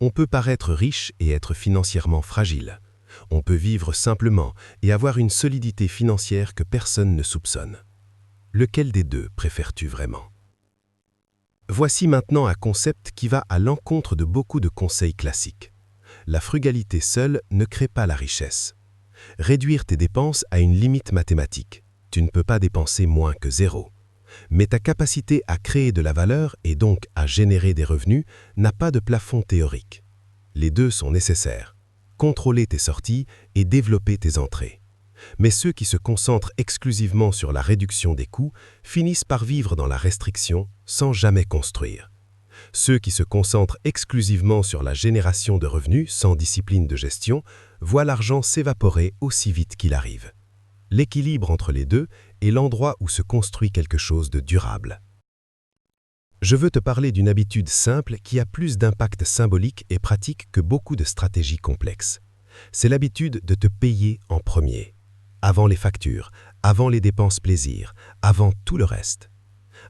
On peut paraître riche et être financièrement fragile. On peut vivre simplement et avoir une solidité financière que personne ne soupçonne. Lequel des 2 préfères-tu vraiment ? Voici maintenant un concept qui va à l'encontre de beaucoup de conseils classiques. La frugalité seule ne crée pas la richesse. Réduire tes dépenses à une limite mathématique. Tu ne peux pas dépenser moins que 0. Mais ta capacité à créer de la valeur et donc à générer des revenus n'a pas de plafond théorique. Les 2 sont nécessaires. Contrôler tes sorties et développer tes entrées. Mais ceux qui se concentrent exclusivement sur la réduction des coûts finissent par vivre dans la restriction sans jamais construire. Ceux qui se concentrent exclusivement sur la génération de revenus sans discipline de gestion voient l'argent s'évaporer aussi vite qu'il arrive. L'équilibre entre les 2 est l'endroit où se construit quelque chose de durable. Je veux te parler d'une habitude simple qui a plus d'impact symbolique et pratique que beaucoup de stratégies complexes. C'est l'habitude de te payer en premier. Avant les factures, avant les dépenses plaisir, avant tout le reste.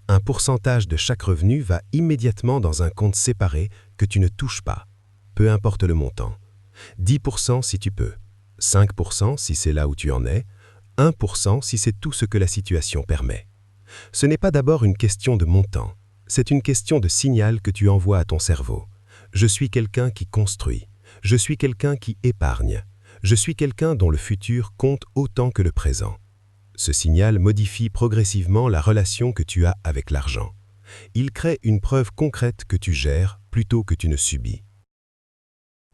Un pourcentage de chaque revenu va immédiatement dans un compte séparé que tu ne touches pas, peu importe le montant. 10% si tu peux, 5% si c'est là où tu en es, 1% si c'est tout ce que la situation permet. Ce n'est pas d'abord une question de montant, c'est une question de signal que tu envoies à ton cerveau. Je suis quelqu'un qui construit, je suis quelqu'un qui épargne, je suis quelqu'un dont le futur compte autant que le présent. Ce signal modifie progressivement la relation que tu as avec l'argent. Il crée une preuve concrète que tu gères plutôt que tu ne subis.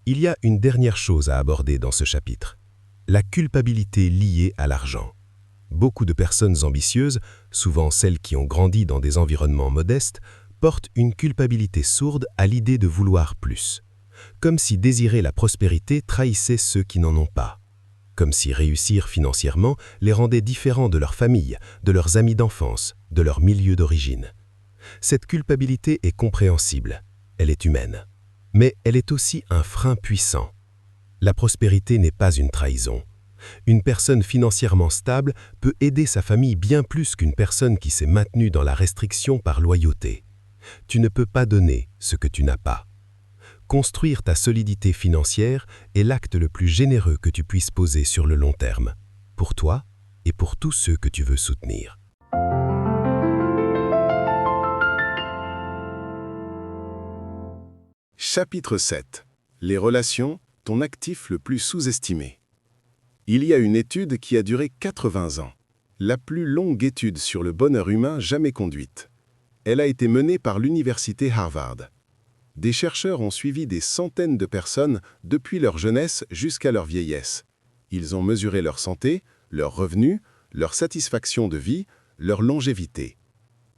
Il y a une dernière chose à aborder dans ce chapitre. La culpabilité liée à l'argent. Beaucoup de personnes ambitieuses, souvent celles qui ont grandi dans des environnements modestes, portent une culpabilité sourde à l'idée de vouloir plus. Comme si désirer la prospérité trahissait ceux qui n'en ont pas. Comme si réussir financièrement les rendait différents de leur famille, de leurs amis d'enfance, de leur milieu d'origine. Cette culpabilité est compréhensible, elle est humaine. Mais elle est aussi un frein puissant. La prospérité n'est pas une trahison. Une personne financièrement stable peut aider sa famille bien plus qu'une personne qui s'est maintenue dans la restriction par loyauté. Tu ne peux pas donner ce que tu n'as pas. Construire ta solidité financière est l'acte le plus généreux que tu puisses poser sur le long terme, pour toi et pour tous ceux que tu veux soutenir. Chapitre 7. Les relations, ton actif le plus sous-estimé. Il y a une étude qui a duré 80 ans, la plus longue étude sur le bonheur humain jamais conduite. Elle a été menée par l'université Harvard. Des chercheurs ont suivi des centaines de personnes depuis leur jeunesse jusqu'à leur vieillesse. Ils ont mesuré leur santé, leurs revenus, leur satisfaction de vie, leur longévité.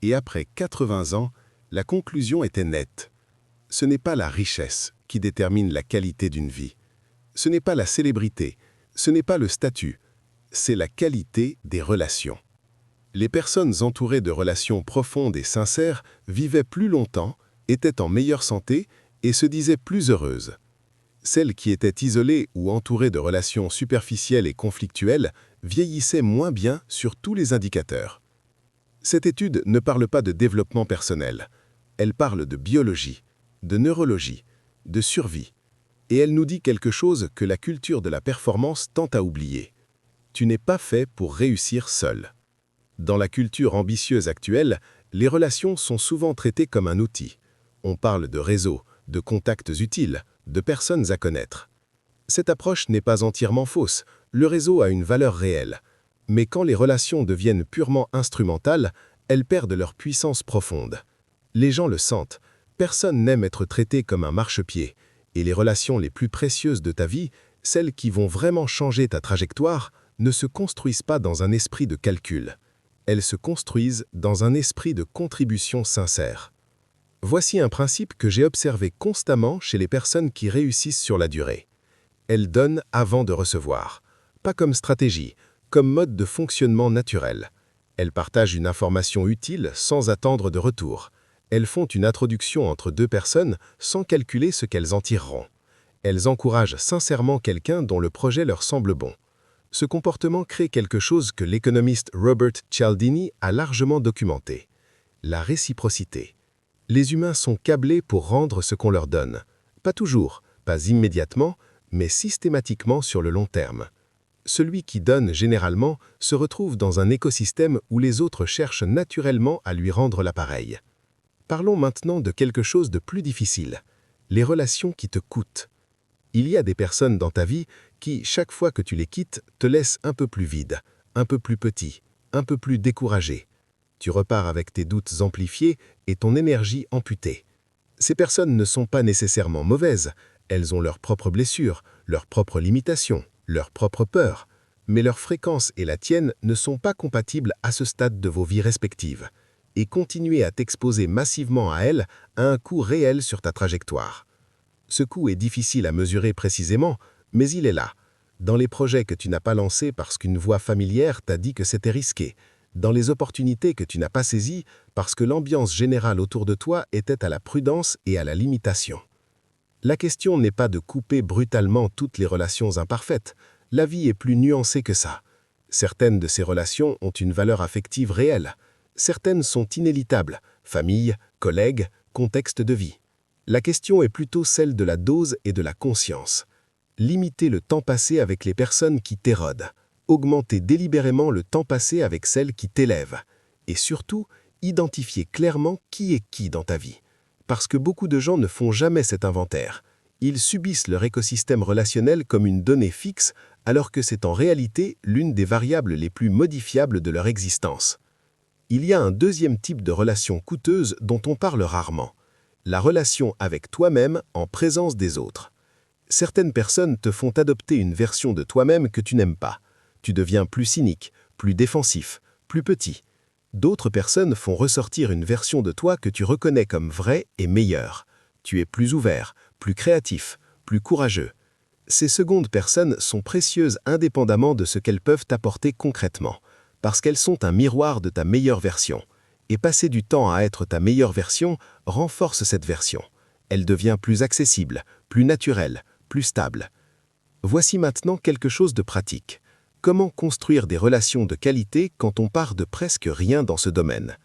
Et après 80 ans, la conclusion était nette. Ce n'est pas la richesse qui détermine la qualité d'une vie. Ce n'est pas la célébrité, ce n'est pas le statut, c'est la qualité des relations. Les personnes entourées de relations profondes et sincères vivaient plus longtemps, étaient en meilleure santé et se disaient plus heureuses. Celles qui étaient isolées ou entourées de relations superficielles et conflictuelles vieillissaient moins bien sur tous les indicateurs. Cette étude ne parle pas de développement personnel, elle parle de biologie, de neurologie, de survie, et elle nous dit quelque chose que la culture de la performance tend à oublier. Tu n'es pas fait pour réussir seul. Dans la culture ambitieuse actuelle, les relations sont souvent traitées comme un outil. On parle de réseaux, de contacts utiles, de personnes à connaître. Cette approche n'est pas entièrement fausse, le réseau a une valeur réelle. Mais quand les relations deviennent purement instrumentales, elles perdent leur puissance profonde. Les gens le sentent. Personne n'aime être traité comme un marchepied, et les relations les plus précieuses de ta vie, celles qui vont vraiment changer ta trajectoire, ne se construisent pas dans un esprit de calcul. Elles se construisent dans un esprit de contribution sincère. Voici un principe que j'ai observé constamment chez les personnes qui réussissent sur la durée. Elles donnent avant de recevoir, pas comme stratégie, comme mode de fonctionnement naturel. Elles partagent une information utile sans attendre de retour. Elles font une introduction entre deux personnes sans calculer ce qu'elles en tireront. Elles encouragent sincèrement quelqu'un dont le projet leur semble bon. Ce comportement crée quelque chose que l'économiste Robert Cialdini a largement documenté. La réciprocité. Les humains sont câblés pour rendre ce qu'on leur donne. Pas toujours, pas immédiatement, mais systématiquement sur le long terme. Celui qui donne généralement se retrouve dans un écosystème où les autres cherchent naturellement à lui rendre l'appareil. Parlons maintenant de quelque chose de plus difficile, les relations qui te coûtent. Il y a des personnes dans ta vie qui, chaque fois que tu les quittes, te laissent un peu plus vide, un peu plus petit, un peu plus découragé. Tu repars avec tes doutes amplifiés et ton énergie amputée. Ces personnes ne sont pas nécessairement mauvaises, elles ont leurs propres blessures, leurs propres limitations, leurs propres peurs, mais leur fréquence et la tienne ne sont pas compatibles à ce stade de vos vies respectives. Et continuer à t'exposer massivement à elles a un coût réel sur ta trajectoire. Ce coût est difficile à mesurer précisément, mais il est là. Dans les projets que tu n'as pas lancés parce qu'une voix familière t'a dit que c'était risqué, dans les opportunités que tu n'as pas saisies parce que l'ambiance générale autour de toi était à la prudence et à la limitation. La question n'est pas de couper brutalement toutes les relations imparfaites. La vie est plus nuancée que ça. Certaines de ces relations ont une valeur affective réelle. Certaines sont inéluctables, famille, collègues, contexte de vie. La question est plutôt celle de la dose et de la conscience. Limiter le temps passé avec les personnes qui t'érodent. Augmenter délibérément le temps passé avec celles qui t'élèvent. Et surtout, identifier clairement qui est qui dans ta vie. Parce que beaucoup de gens ne font jamais cet inventaire. Ils subissent leur écosystème relationnel comme une donnée fixe, alors que c'est en réalité l'une des variables les plus modifiables de leur existence. Il y a un deuxième type de relation coûteuse dont on parle rarement. La relation avec toi-même en présence des autres. Certaines personnes te font adopter une version de toi-même que tu n'aimes pas. Tu deviens plus cynique, plus défensif, plus petit. D'autres personnes font ressortir une version de toi que tu reconnais comme vraie et meilleure. Tu es plus ouvert, plus créatif, plus courageux. Ces secondes personnes sont précieuses indépendamment de ce qu'elles peuvent t'apporter concrètement. Parce qu'elles sont un miroir de ta meilleure version. Et passer du temps à être ta meilleure version renforce cette version. Elle devient plus accessible, plus naturelle, plus stable. Voici maintenant quelque chose de pratique. Comment construire des relations de qualité quand on part de presque rien dans ce domaine?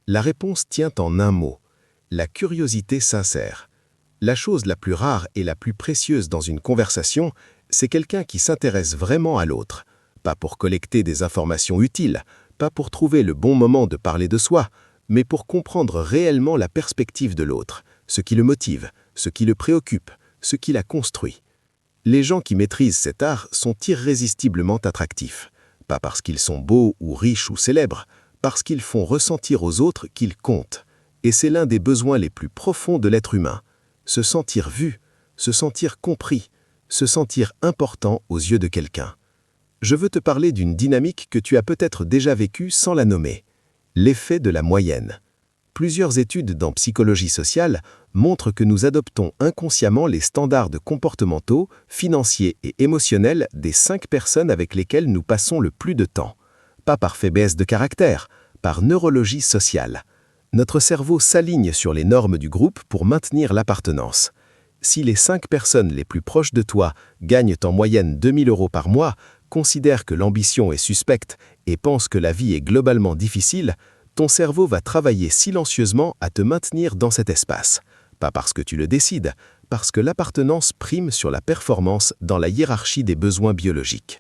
La réponse tient en un mot, la curiosité sincère. La chose la plus rare et la plus précieuse dans une conversation, c'est quelqu'un qui s'intéresse vraiment à l'autre. Pas pour collecter des informations utiles, pas pour trouver le bon moment de parler de soi, mais pour comprendre réellement la perspective de l'autre, ce qui le motive, ce qui le préoccupe, ce qui l'a construit. Les gens qui maîtrisent cet art sont irrésistiblement attractifs, pas parce qu'ils sont beaux ou riches ou célèbres, parce qu'ils font ressentir aux autres qu'ils comptent. Et c'est l'un des besoins les plus profonds de l'être humain. Se sentir vu, se sentir compris, se sentir important aux yeux de quelqu'un. Je veux te parler d'une dynamique que tu as peut-être déjà vécue sans la nommer. L'effet de la moyenne. Plusieurs études dans psychologie sociale montrent que nous adoptons inconsciemment les standards comportementaux, financiers et émotionnels des 5 personnes avec lesquelles nous passons le plus de temps. Pas par faiblesse de caractère, par neurologie sociale. Notre cerveau s'aligne sur les normes du groupe pour maintenir l'appartenance. Si les 5 personnes les plus proches de toi gagnent en moyenne 2 000 € par mois, considèrent que l'ambition est suspecte et pensent que la vie est globalement difficile, ton cerveau va travailler silencieusement à te maintenir dans cet espace. Pas parce que tu le décides, parce que l'appartenance prime sur la performance dans la hiérarchie des besoins biologiques.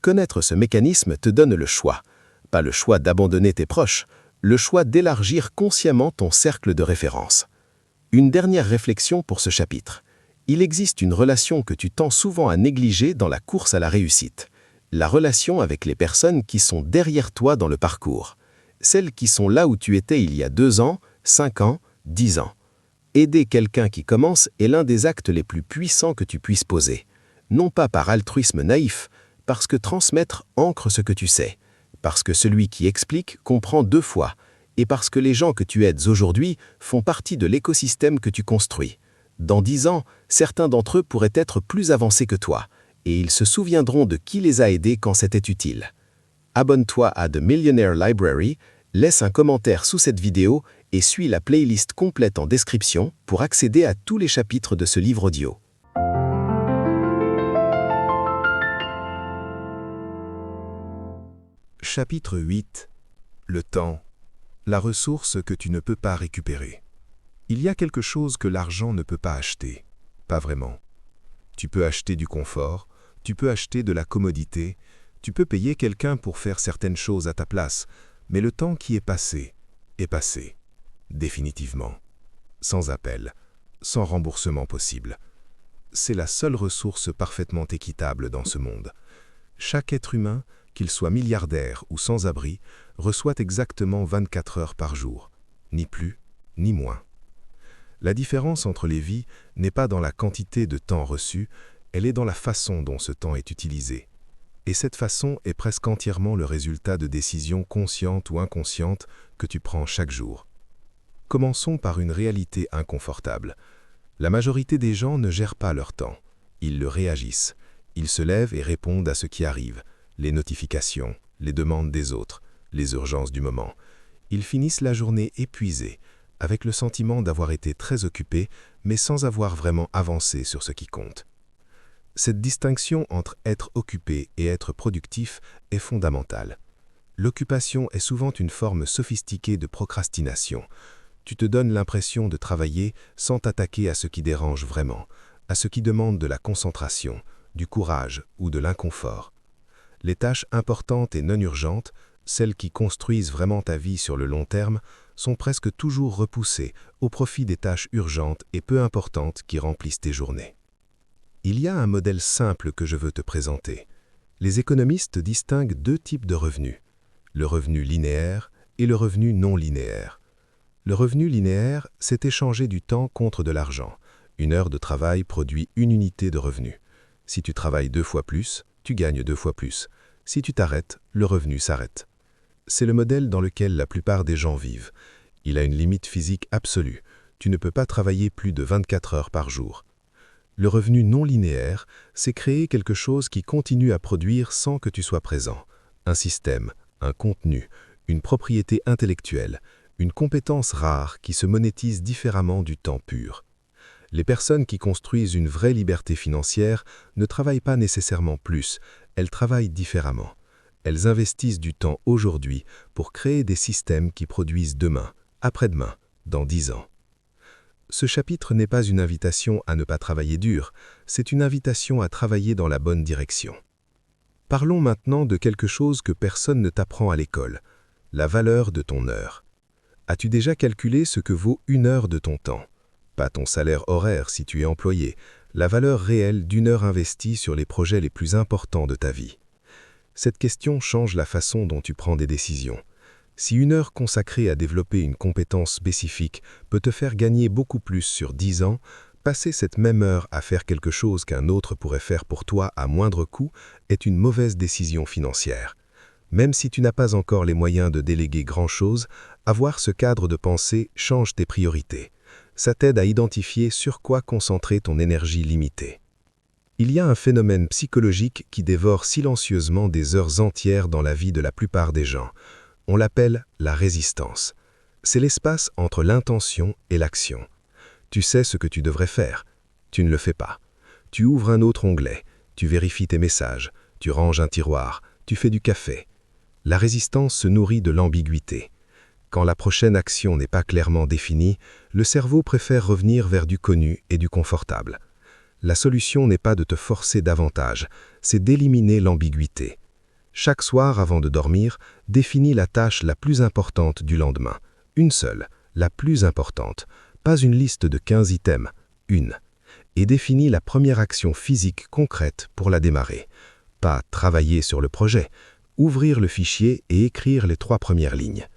Connaître ce mécanisme te donne le choix. Pas le choix d'abandonner tes proches, le choix d'élargir consciemment ton cercle de référence. Une dernière réflexion pour ce chapitre. Il existe une relation que tu tends souvent à négliger dans la course à la réussite. La relation avec les personnes qui sont derrière toi dans le parcours. Celles qui sont là où tu étais il y a 2 ans, 5 ans, 10 ans. Aider quelqu'un qui commence est l'un des actes les plus puissants que tu puisses poser. Non pas par altruisme naïf, parce que transmettre ancre ce que tu sais. Parce que celui qui explique comprend 2 fois. Et parce que les gens que tu aides aujourd'hui font partie de l'écosystème que tu construis. Dans 10 ans, certains d'entre eux pourraient être plus avancés que toi. Et ils se souviendront de qui les a aidés quand c'était utile. Abonne-toi à The Millionaire Library, laisse un commentaire sous cette vidéo et suis la playlist complète en description pour accéder à tous les chapitres de ce livre audio. Chapitre 8. Le temps. La ressource que tu ne peux pas récupérer. Il y a quelque chose que l'argent ne peut pas acheter. Pas vraiment. Tu peux acheter du confort, tu peux acheter de la commodité, tu peux payer quelqu'un pour faire certaines choses à ta place, mais le temps qui est passé, définitivement, sans appel, sans remboursement possible. C'est la seule ressource parfaitement équitable dans ce monde. Chaque être humain, qu'il soit milliardaire ou sans-abri, reçoit exactement 24 heures par jour, ni plus, ni moins. La différence entre les vies n'est pas dans la quantité de temps reçu, elle est dans la façon dont ce temps est utilisé. Et cette façon est presque entièrement le résultat de décisions conscientes ou inconscientes que tu prends chaque jour. Commençons par une réalité inconfortable. La majorité des gens ne gèrent pas leur temps. Ils le réagissent. Ils se lèvent et répondent à ce qui arrive, les notifications, les demandes des autres, les urgences du moment. Ils finissent la journée épuisés, avec le sentiment d'avoir été très occupés, mais sans avoir vraiment avancé sur ce qui compte. Cette distinction entre être occupé et être productif est fondamentale. L'occupation est souvent une forme sophistiquée de procrastination. Tu te donnes l'impression de travailler sans t'attaquer à ce qui dérange vraiment, à ce qui demande de la concentration, du courage ou de l'inconfort. Les tâches importantes et non urgentes, celles qui construisent vraiment ta vie sur le long terme, sont presque toujours repoussées au profit des tâches urgentes et peu importantes qui remplissent tes journées. Il y a un modèle simple que je veux te présenter. Les économistes distinguent 2 types de revenus, le revenu linéaire et le revenu non linéaire. Le revenu linéaire, c'est échanger du temps contre de l'argent. 1 heure de travail produit 1 unité de revenu. Si tu travailles 2 fois plus, tu gagnes 2 fois plus. Si tu t'arrêtes, le revenu s'arrête. C'est le modèle dans lequel la plupart des gens vivent. Il a une limite physique absolue. Tu ne peux pas travailler plus de 24 heures par jour. Le revenu non linéaire, c'est créer quelque chose qui continue à produire sans que tu sois présent. Un système, un contenu, une propriété intellectuelle, une compétence rare qui se monétise différemment du temps pur. Les personnes qui construisent une vraie liberté financière ne travaillent pas nécessairement plus, elles travaillent différemment. Elles investissent du temps aujourd'hui pour créer des systèmes qui produisent demain, après-demain, dans 10 ans. Ce chapitre n'est pas une invitation à ne pas travailler dur, c'est une invitation à travailler dans la bonne direction. Parlons maintenant de quelque chose que personne ne t'apprend à l'école, la valeur de ton heure. As-tu déjà calculé ce que vaut 1 heure de ton temps? Pas ton salaire horaire si tu es employé, la valeur réelle d'une heure investie sur les projets les plus importants de ta vie. Cette question change la façon dont tu prends des décisions. Si une heure consacrée à développer une compétence spécifique peut te faire gagner beaucoup plus sur 10 ans, passer cette même heure à faire quelque chose qu'un autre pourrait faire pour toi à moindre coût est une mauvaise décision financière. Même si tu n'as pas encore les moyens de déléguer grand-chose, avoir ce cadre de pensée change tes priorités. Ça t'aide à identifier sur quoi concentrer ton énergie limitée. Il y a un phénomène psychologique qui dévore silencieusement des heures entières dans la vie de la plupart des gens. On l'appelle la résistance. C'est l'espace entre l'intention et l'action. Tu sais ce que tu devrais faire. Tu ne le fais pas. Tu ouvres un autre onglet, tu vérifies tes messages, tu ranges un tiroir, tu fais du café. La résistance se nourrit de l'ambiguïté. Quand la prochaine action n'est pas clairement définie, le cerveau préfère revenir vers du connu et du confortable. La solution n'est pas de te forcer davantage, c'est d'éliminer l'ambiguïté. Chaque soir avant de dormir, définis la tâche la plus importante du lendemain. Une seule, la plus importante. Pas une liste de 15 items, une. Et définis la première action physique concrète pour la démarrer. Pas travailler sur le projet, ouvrir le fichier et écrire les 3 premières lignes.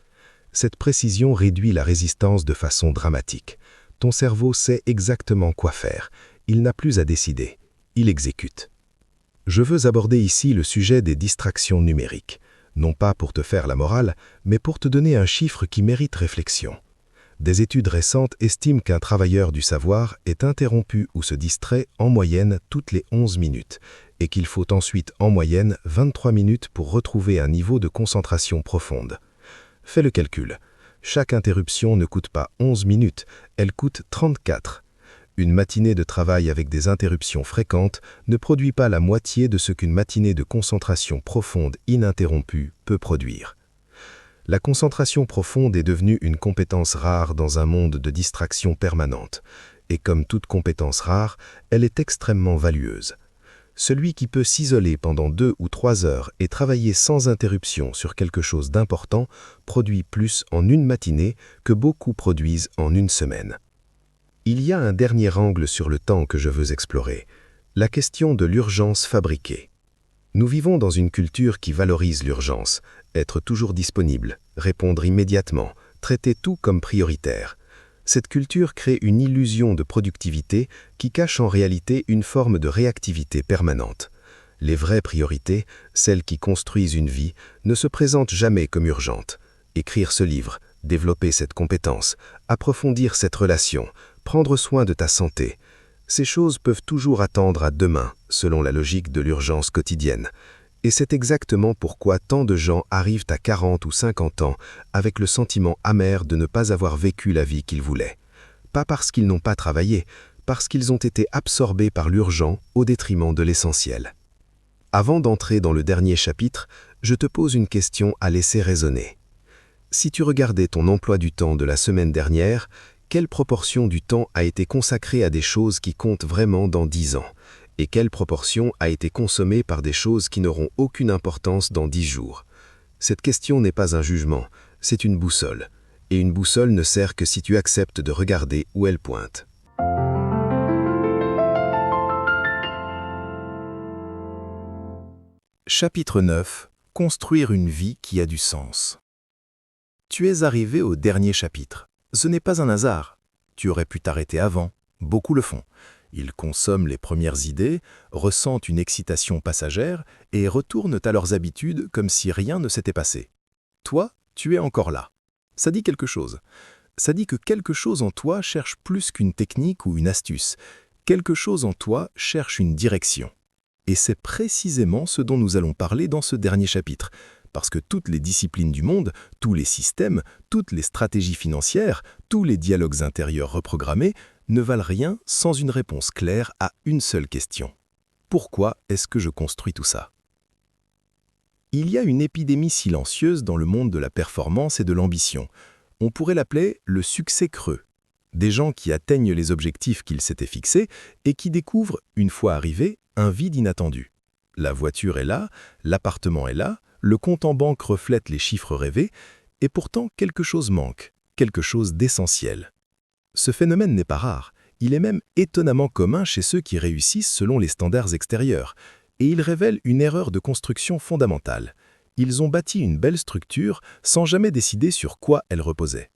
Cette précision réduit la résistance de façon dramatique. Ton cerveau sait exactement quoi faire. Il n'a plus à décider. Il exécute. Je veux aborder ici le sujet des distractions numériques. Non pas pour te faire la morale, mais pour te donner un chiffre qui mérite réflexion. Des études récentes estiment qu'un travailleur du savoir est interrompu ou se distrait en moyenne toutes les 11 minutes et qu'il faut ensuite en moyenne 23 minutes pour retrouver un niveau de concentration profonde. Fais le calcul. Chaque interruption ne coûte pas 11 minutes, elle coûte 34. Une matinée de travail avec des interruptions fréquentes ne produit pas la moitié de ce qu'une matinée de concentration profonde ininterrompue peut produire. La concentration profonde est devenue une compétence rare dans un monde de distraction permanente. Et comme toute compétence rare, elle est extrêmement valieuse. Celui qui peut s'isoler pendant 2 ou 3 heures et travailler sans interruption sur quelque chose d'important produit plus en une matinée que beaucoup produisent en une semaine. Il y a un dernier angle sur le temps que je veux explorer, la question de l'urgence fabriquée. Nous vivons dans une culture qui valorise l'urgence, être toujours disponible, répondre immédiatement, traiter tout comme prioritaire. Cette culture crée une illusion de productivité qui cache en réalité une forme de réactivité permanente. Les vraies priorités, celles qui construisent une vie, ne se présentent jamais comme urgentes. Écrire ce livre, développer cette compétence, approfondir cette relation, prendre soin de ta santé. Ces choses peuvent toujours attendre à demain, selon la logique de l'urgence quotidienne. Et c'est exactement pourquoi tant de gens arrivent à 40 ou 50 ans avec le sentiment amer de ne pas avoir vécu la vie qu'ils voulaient. Pas parce qu'ils n'ont pas travaillé, parce qu'ils ont été absorbés par l'urgent au détriment de l'essentiel. Avant d'entrer dans le dernier chapitre, je te pose une question à laisser résonner. Si tu regardais ton emploi du temps de la semaine dernière, quelle proportion du temps a été consacrée à des choses qui comptent vraiment dans 10 ans? Et quelle proportion a été consommée par des choses qui n'auront aucune importance dans 10 jours? Cette question n'est pas un jugement, c'est une boussole. Et une boussole ne sert que si tu acceptes de regarder où elle pointe. Chapitre 9. Construire une vie qui a du sens. Tu es arrivé au dernier chapitre. Ce n'est pas un hasard. Tu aurais pu t'arrêter avant. Beaucoup le font. Ils consomment les premières idées, ressentent une excitation passagère et retournent à leurs habitudes comme si rien ne s'était passé. Toi, tu es encore là. Ça dit quelque chose. Ça dit que quelque chose en toi cherche plus qu'une technique ou une astuce. Quelque chose en toi cherche une direction. Et c'est précisément ce dont nous allons parler dans ce dernier chapitre. Parce que toutes les disciplines du monde, tous les systèmes, toutes les stratégies financières, tous les dialogues intérieurs reprogrammés ne valent rien sans une réponse claire à une seule question. Pourquoi est-ce que je construis tout ça? Il y a une épidémie silencieuse dans le monde de la performance et de l'ambition. On pourrait l'appeler le succès creux. Des gens qui atteignent les objectifs qu'ils s'étaient fixés et qui découvrent, une fois arrivés, un vide inattendu. La voiture est là, l'appartement est là, le compte en banque reflète les chiffres rêvés, et pourtant quelque chose manque, quelque chose d'essentiel. Ce phénomène n'est pas rare, il est même étonnamment commun chez ceux qui réussissent selon les standards extérieurs, et il révèle une erreur de construction fondamentale. Ils ont bâti une belle structure sans jamais décider sur quoi elle reposait.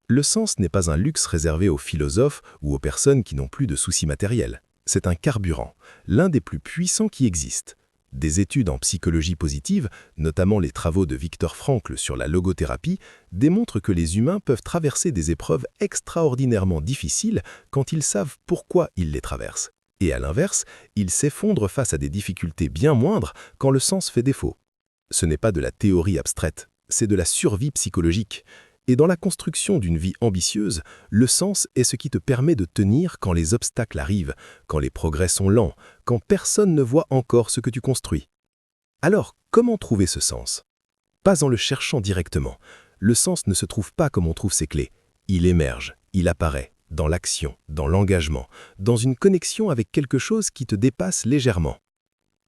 Le sens n'est pas un luxe réservé aux philosophes ou aux personnes qui n'ont plus de soucis matériels. C'est un carburant, l'un des plus puissants qui existent. Des études en psychologie positive, notamment les travaux de Viktor Frankl sur la logothérapie, démontrent que les humains peuvent traverser des épreuves extraordinairement difficiles quand ils savent pourquoi ils les traversent. Et à l'inverse, ils s'effondrent face à des difficultés bien moindres quand le sens fait défaut. Ce n'est pas de la théorie abstraite, c'est de la survie psychologique. Et dans la construction d'une vie ambitieuse, le sens est ce qui te permet de tenir quand les obstacles arrivent, quand les progrès sont lents, quand personne ne voit encore ce que tu construis. Alors, comment trouver ce sens? Pas en le cherchant directement. Le sens ne se trouve pas comme on trouve ses clés. Il émerge, il apparaît, dans l'action, dans l'engagement, dans une connexion avec quelque chose qui te dépasse légèrement.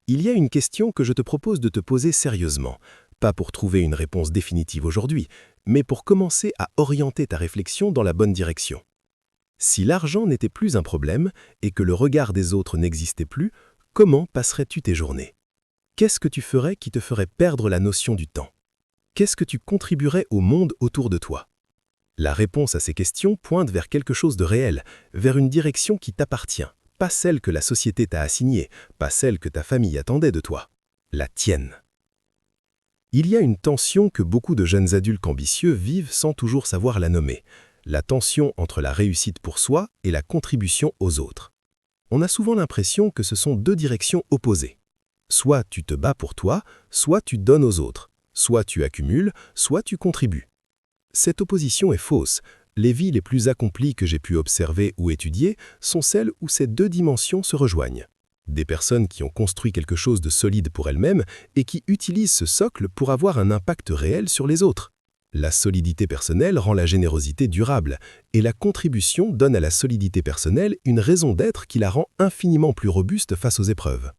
Il y a une question que je te propose de te poser sérieusement, pas pour trouver une réponse définitive aujourd'hui, mais pour commencer à orienter ta réflexion dans la bonne direction. Si l'argent n'était plus un problème et que le regard des autres n'existait plus, comment passerais-tu tes journées? Qu'est-ce que tu ferais qui te ferait perdre la notion du temps? Qu'est-ce que tu contribuerais au monde autour de toi? La réponse à ces questions pointe vers quelque chose de réel, vers une direction qui t'appartient, pas celle que la société t'a assignée, pas celle que ta famille attendait de toi, la tienne. Il y a une tension que beaucoup de jeunes adultes ambitieux vivent sans toujours savoir la nommer, la tension entre la réussite pour soi et la contribution aux autres. On a souvent l'impression que ce sont deux directions opposées. Soit tu te bats pour toi, soit tu donnes aux autres, soit tu accumules, soit tu contribues. Cette opposition est fausse. Les vies les plus accomplies que j'ai pu observer ou étudier sont celles où ces deux dimensions se rejoignent. Des personnes qui ont construit quelque chose de solide pour elles-mêmes et qui utilisent ce socle pour avoir un impact réel sur les autres. La solidité personnelle rend la générosité durable, et la contribution donne à la solidité personnelle une raison d'être qui la rend infiniment plus robuste face aux épreuves.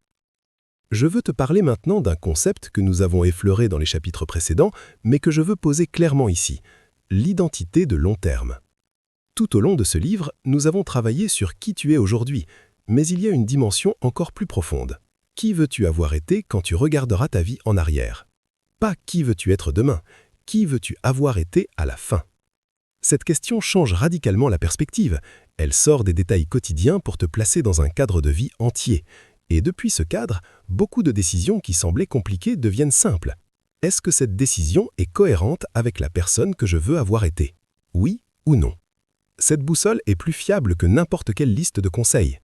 Je veux te parler maintenant d'un concept que nous avons effleuré dans les chapitres précédents, mais que je veux poser clairement ici, l'identité de long terme. Tout au long de ce livre, nous avons travaillé sur qui tu es aujourd'hui, mais il y a une dimension encore plus profonde. Qui veux-tu avoir été quand tu regarderas ta vie en arrière? Pas qui veux-tu être demain, qui veux-tu avoir été à la fin? Cette question change radicalement la perspective. Elle sort des détails quotidiens pour te placer dans un cadre de vie entier. Et depuis ce cadre, beaucoup de décisions qui semblaient compliquées deviennent simples. Est-ce que cette décision est cohérente avec la personne que je veux avoir été? Oui ou non? Cette boussole est plus fiable que n'importe quelle liste de conseils.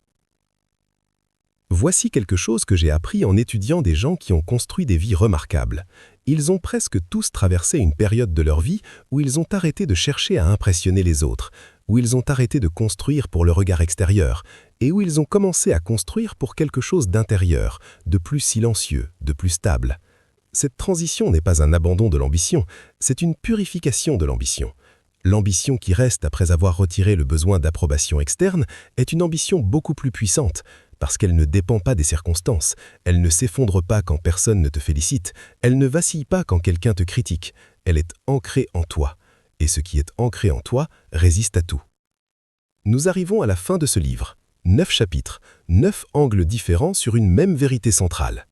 Voici quelque chose que j'ai appris en étudiant des gens qui ont construit des vies remarquables. Ils ont presque tous traversé une période de leur vie où ils ont arrêté de chercher à impressionner les autres, où ils ont arrêté de construire pour le regard extérieur, et où ils ont commencé à construire pour quelque chose d'intérieur, de plus silencieux, de plus stable. Cette transition n'est pas un abandon de l'ambition, c'est une purification de l'ambition. L'ambition qui reste après avoir retiré le besoin d'approbation externe est une ambition beaucoup plus puissante, parce qu'elle ne dépend pas des circonstances, elle ne s'effondre pas quand personne ne te félicite, elle ne vacille pas quand quelqu'un te critique, elle est ancrée en toi, et ce qui est ancré en toi résiste à tout. Nous arrivons à la fin de ce livre. 9 chapitres, 9 angles différents sur une même vérité centrale.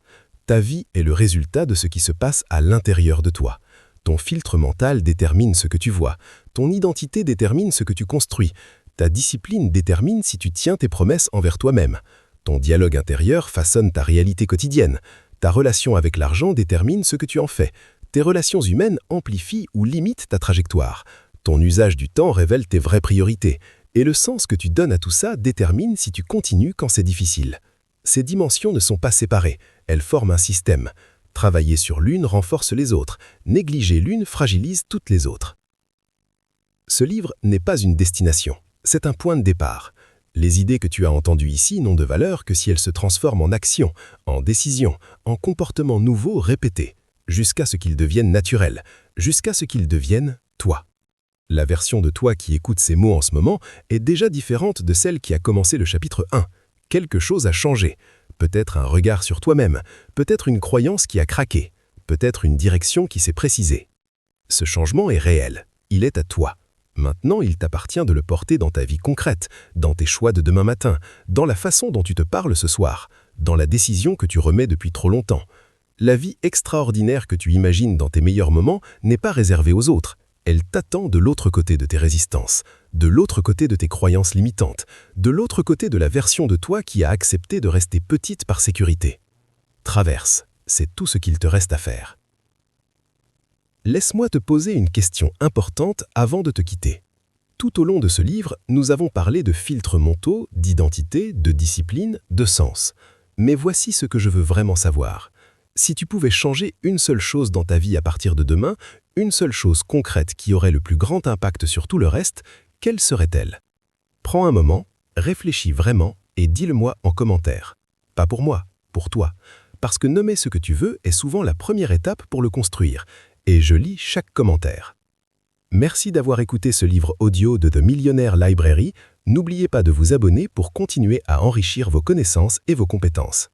Ta vie est le résultat de ce qui se passe à l'intérieur de toi. Ton filtre mental détermine ce que tu vois, ton identité détermine ce que tu construis, ta discipline détermine si tu tiens tes promesses envers toi-même. Ton dialogue intérieur façonne ta réalité quotidienne. Ta relation avec l'argent détermine ce que tu en fais. Tes relations humaines amplifient ou limitent ta trajectoire. Ton usage du temps révèle tes vraies priorités. Et le sens que tu donnes à tout ça détermine si tu continues quand c'est difficile. Ces dimensions ne sont pas séparées, elles forment un système. Travailler sur l'une renforce les autres. Négliger l'une fragilise toutes les autres. Ce livre n'est pas une destination, c'est un point de départ. Les idées que tu as entendues ici n'ont de valeur que si elles se transforment en action, en décision, en comportements nouveaux répétés, jusqu'à ce qu'ils deviennent naturels, jusqu'à ce qu'ils deviennent toi. La version de toi qui écoute ces mots en ce moment est déjà différente de celle qui a commencé le chapitre 1. Quelque chose a changé. Peut-être un regard sur toi-même, peut-être une croyance qui a craqué, peut-être une direction qui s'est précisée. Ce changement est réel, il est à toi. Maintenant, il t'appartient de le porter dans ta vie concrète, dans tes choix de demain matin, dans la façon dont tu te parles ce soir, dans la décision que tu remets depuis trop longtemps. La vie extraordinaire que tu imagines dans tes meilleurs moments n'est pas réservée aux autres. Elle t'attend de l'autre côté de tes résistances, de l'autre côté de tes croyances limitantes, de l'autre côté de la version de toi qui a accepté de rester petite par sécurité. Traverse, c'est tout ce qu'il te reste à faire. Laisse-moi te poser une question importante avant de te quitter. Tout au long de ce livre, nous avons parlé de filtres mentaux, d'identité, de discipline, de sens. Mais voici ce que je veux vraiment savoir. Si tu pouvais changer une seule chose dans ta vie à partir de demain, une seule chose concrète qui aurait le plus grand impact sur tout le reste, quelle serait-elle? Prends un moment, réfléchis vraiment et dis-le-moi en commentaire. Pas pour moi, pour toi. Parce que nommer ce que tu veux est souvent la première étape pour le construire. Et je lis chaque commentaire. Merci d'avoir écouté ce livre audio de The Millionaire Library. N'oubliez pas de vous abonner pour continuer à enrichir vos connaissances et vos compétences.